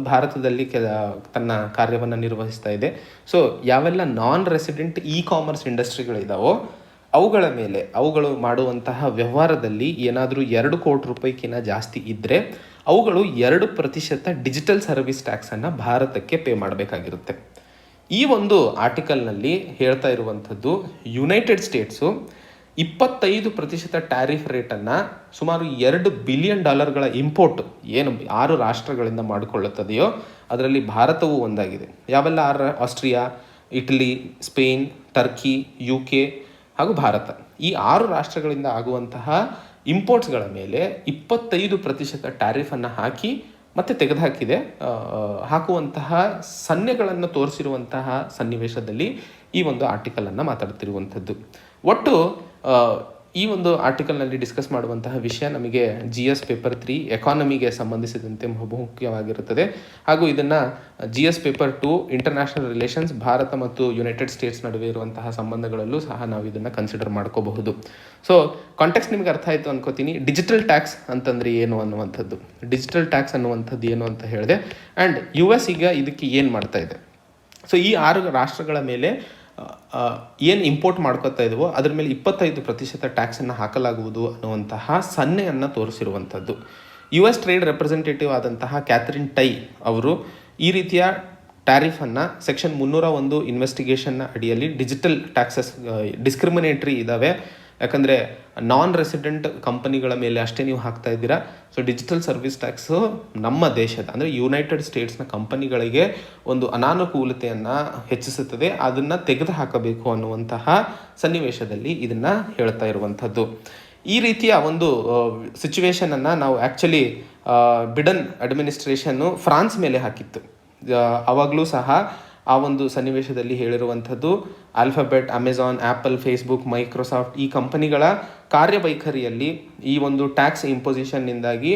ಭಾರತದಲ್ಲಿ ತನ್ನ ಕಾರ್ಯವನ್ನು ನಿರ್ವಹಿಸ್ತಾ ಇದೆ. ಸೊ ಯಾವೆಲ್ಲ ನಾನ್ ರೆಸಿಡೆಂಟ್ ಕಾಮರ್ಸ್ ಇಂಡಸ್ಟ್ರಿಗಳಿದ್ದಾವೋ ಅವುಗಳ ಮೇಲೆ ಅವುಗಳು ಮಾಡುವಂತಹ ವ್ಯವಹಾರದಲ್ಲಿ ಏನಾದರೂ 2 ಕೋಟಿ ರೂಪಾಯಿಗಿಂತ ಜಾಸ್ತಿ ಇದ್ದರೆ ಅವುಗಳು 2% ಡಿಜಿಟಲ್ ಸರ್ವಿಸ್ ಟ್ಯಾಕ್ಸನ್ನು ಭಾರತಕ್ಕೆ ಪೇ ಮಾಡಬೇಕಾಗಿರುತ್ತೆ. ಈ ಒಂದು ಆರ್ಟಿಕಲ್ನಲ್ಲಿ ಹೇಳ್ತಾ ಇರುವಂಥದ್ದು, ಯುನೈಟೆಡ್ ಸ್ಟೇಟ್ಸು 25% ಟ್ಯಾರಿಫ್ ರೇಟನ್ನು ಸುಮಾರು $2 ಬಿಲಿಯನ್ ಇಂಪೋರ್ಟ್ ಏನು 6 ರಾಷ್ಟ್ರಗಳಿಂದ ಮಾಡಿಕೊಳ್ಳುತ್ತದೆಯೋ ಅದರಲ್ಲಿ ಭಾರತವೂ ಒಂದಾಗಿದೆ. ಯಾವೆಲ್ಲ 6? Austria, Italy, Spain, Turkey, UK ಹಾಗೂ ಭಾರತ. ಈ 6 ರಾಷ್ಟ್ರಗಳಿಂದ ಆಗುವಂತಹ ಇಂಪೋರ್ಟ್ಸ್ಗಳ ಮೇಲೆ 25% ಟ್ಯಾರಿಫನ್ನು ಹಾಕಿ ಮತ್ತೆ ತೆಗೆದುಹಾಕಿದೆ. ಹಾಕುವಂತಹ ಸನ್ನೆಗಳನ್ನು ತೋರಿಸಿರುವಂತಹ ಸನ್ನಿವೇಶದಲ್ಲಿ ಈ ಒಂದು ಆರ್ಟಿಕಲನ್ನು ಮಾತಾಡ್ತಿರುವಂಥದ್ದು. ಒಟ್ಟು ಈ ಒಂದು ಆರ್ಟಿಕಲ್ನಲ್ಲಿ ಡಿಸ್ಕಸ್ ಮಾಡುವಂತಹ ವಿಷಯ ನಮಗೆ GS ಪೇಪರ್ 3 ಎಕಾನಮಿಗೆ ಸಂಬಂಧಿಸಿದಂತೆ ಮುಖ್ಯವಾಗಿರುತ್ತದೆ. ಹಾಗೂ ಇದನ್ನು GS paper 2 international relations Bharat ಮತ್ತು ಯುನೈಟೆಡ್ ಸ್ಟೇಟ್ಸ್ ನಡುವೆ ಇರುವಂತಹ ಸಂಬಂಧಗಳಲ್ಲೂ ಸಹ ನಾವು ಇದನ್ನು ಕನ್ಸಿಡರ್ ಮಾಡ್ಕೋಬಹುದು. ಸೊ ಕಾಂಟೆಕ್ಸ್ಟ್ ನಿಮಗೆ ಅರ್ಥ ಆಯಿತು ಅನ್ಕೋತೀನಿ. ಡಿಜಿಟಲ್ ಟ್ಯಾಕ್ಸ್ ಅಂತಂದರೆ ಏನು ಅನ್ನುವಂಥದ್ದು, ಡಿಜಿಟಲ್ ಟ್ಯಾಕ್ಸ್ ಅನ್ನುವಂಥದ್ದು ಏನು ಅಂತ ಹೇಳಿದೆ. ಆ್ಯಂಡ್ US ಈಗ ಇದಕ್ಕೆ ಏನು ಮಾಡ್ತಾ ಇದೆ, ಸೊ ಈ 6 ರಾಷ್ಟ್ರಗಳ ಮೇಲೆ ಏನು ಇಂಪೋರ್ಟ್ ಮಾಡ್ಕೊತಾ ಇದ್ವೋ ಅದ್ರ ಮೇಲೆ 25% ಟ್ಯಾಕ್ಸನ್ನು ಹಾಕಲಾಗುವುದು ಅನ್ನುವಂತಹ ಸನ್ನೆಯನ್ನು ತೋರಿಸಿರುವಂಥದ್ದು. US ಟ್ರೇಡ್ ರೆಪ್ರೆಸೆಂಟೇಟಿವ್ ಆದಂತಹ ಕ್ಯಾಥರಿನ್ ಟೈ ಅವರು ಈ ರೀತಿಯ ಟ್ಯಾರಿಫನ್ನು ಸೆಕ್ಷನ್ 301 ಇನ್ವೆಸ್ಟಿಗೇಷನ್ನ ಅಡಿಯಲ್ಲಿ ಡಿಜಿಟಲ್ ಟ್ಯಾಕ್ಸಸ್ ಡಿಸ್ಕ್ರಿಮಿನೇಟ್ರಿ ಇದ್ದಾವೆ, ಯಾಕಂದರೆ ನಾನ್ ರೆಸಿಡೆಂಟ್ ಕಂಪನಿಗಳ ಮೇಲೆ ಅಷ್ಟೇ ನೀವು ಹಾಕ್ತಾ ಇದ್ದೀರಾ. ಸೊ ಡಿಜಿಟಲ್ ಸರ್ವಿಸ್ ಟ್ಯಾಕ್ಸು ನಮ್ಮ ದೇಶದ ಅಂದರೆ ಯುನೈಟೆಡ್ ಸ್ಟೇಟ್ಸ್ನ ಕಂಪನಿಗಳಿಗೆ ಒಂದು ಅನಾನುಕೂಲತೆಯನ್ನು ಹೆಚ್ಚಿಸುತ್ತದೆ, ಅದನ್ನು ತೆಗೆದು ಹಾಕಬೇಕು ಅನ್ನುವಂತಹ ಸನ್ನಿವೇಶದಲ್ಲಿ ಇದನ್ನು ಹೇಳ್ತಾ ಇರುವಂಥದ್ದು. ಈ ರೀತಿಯ ಒಂದು ಸಿಚುವೇಶನನ್ನು ನಾವು ಆ್ಯಕ್ಚುಲಿ ಬಿಡನ್ ಅಡ್ಮಿನಿಸ್ಟ್ರೇಷನ್ನು ಫ್ರಾನ್ಸ್ ಮೇಲೆ ಹಾಕಿತ್ತು. ಆವಾಗಲೂ ಸಹ ಆ ಒಂದು ಸನ್ನಿವೇಶದಲ್ಲಿ ಹೇಳಿರುವಂಥದ್ದು, Alphabet, Amazon, Apple, Facebook, Microsoft ಈ ಕಂಪನಿಗಳ ಕಾರ್ಯವೈಖರಿಯಲ್ಲಿ ಈ ಒಂದು ಟ್ಯಾಕ್ಸ್ ಇಂಪೊಸಿಷನ್ನಿಂದಾಗಿ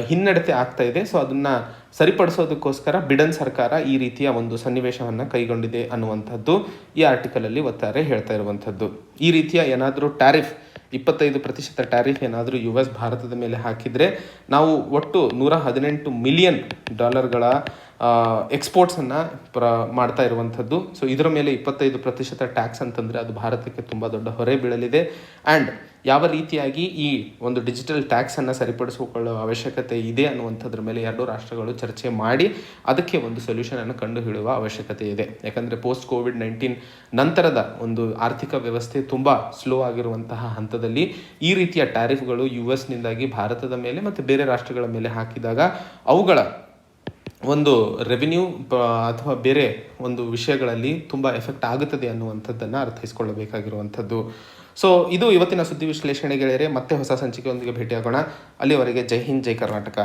ಹಿನ್ನಡತೆ ಆಗ್ತಾ ಇದೆ. ಸೊ ಅದನ್ನು ಸರಿಪಡಿಸೋದಕ್ಕೋಸ್ಕರ ಬಿಡನ್ ಸರ್ಕಾರ ಈ ರೀತಿಯ ಒಂದು ಸನ್ನಿವೇಶವನ್ನು ಕೈಗೊಂಡಿದೆ ಅನ್ನುವಂಥದ್ದು ಈ ಆರ್ಟಿಕಲಲ್ಲಿ ಒತ್ತಾರೆ ಹೇಳ್ತಾ ಇರುವಂಥದ್ದು. ಈ ರೀತಿಯ ಏನಾದರೂ ಟ್ಯಾರಿಫ್ 25% ಟ್ಯಾರಿಫ್ ಏನಾದರೂ US ಭಾರತದ ಮೇಲೆ ಹಾಕಿದರೆ ನಾವು ಒಟ್ಟು $118 ಮಿಲಿಯನ್ ಎಕ್ಸ್ಪೋರ್ಟ್ಸನ್ನು ಮಾಡ್ತಾ ಇರುವಂಥದ್ದು. ಸೊ ಇದರ ಮೇಲೆ 25% ಟ್ಯಾಕ್ಸ್ ಅಂತಂದರೆ ಅದು ಭಾರತಕ್ಕೆ ತುಂಬ ದೊಡ್ಡ ಹೊರೆ ಬೀಳಲಿದೆ. ಆ್ಯಂಡ್ ಯಾವ ರೀತಿಯಾಗಿ ಈ ಒಂದು ಡಿಜಿಟಲ್ ಟ್ಯಾಕ್ಸನ್ನು ಸರಿಪಡಿಸಿಕೊಳ್ಳುವ ಅವಶ್ಯಕತೆ ಇದೆ ಅನ್ನುವಂಥದ್ರ ಮೇಲೆ 2 ರಾಷ್ಟ್ರಗಳು ಚರ್ಚೆ ಮಾಡಿ ಅದಕ್ಕೆ ಒಂದು ಸೊಲ್ಯೂಷನನ್ನು ಕಂಡುಹಿಡಿಯುವ ಅವಶ್ಯಕತೆ ಇದೆ. ಯಾಕಂದರೆ ಪೋಸ್ಟ್ ಕೋವಿಡ್-19 ನಂತರದ ಒಂದು ಆರ್ಥಿಕ ವ್ಯವಸ್ಥೆ ತುಂಬ ಸ್ಲೋ ಆಗಿರುವಂತಹ ಹಂತದಲ್ಲಿ ಈ ರೀತಿಯ ಟ್ಯಾರಿಫ್ಗಳು US ಭಾರತದ ಮೇಲೆ ಮತ್ತು ಬೇರೆ ರಾಷ್ಟ್ರಗಳ ಮೇಲೆ ಹಾಕಿದಾಗ ಅವುಗಳ ಒಂದು ರೆವಿನ್ಯೂ ಅಥವಾ ಬೇರೆ ಒಂದು ವಿಷಯಗಳಲ್ಲಿ ತುಂಬ ಎಫೆಕ್ಟ್ ಆಗುತ್ತದೆ ಅನ್ನುವಂಥದ್ದನ್ನು ಅರ್ಥೈಸ್ಕೊಳ್ಳಬೇಕಾಗಿರುವಂಥದ್ದು. ಸೊ ಇದು ಇವತ್ತಿನ ಸುದ್ದಿ ವಿಶ್ಲೇಷಣೆ ಗೆಳೆಯರೆ. ಮತ್ತೆ ಹೊಸ ಸಂಚಿಕೆಯೊಂದಿಗೆ ಭೇಟಿಯಾಗೋಣ. ಅಲ್ಲಿವರೆಗೆ ಜೈ ಹಿಂದ್, ಜೈ ಕರ್ನಾಟಕ.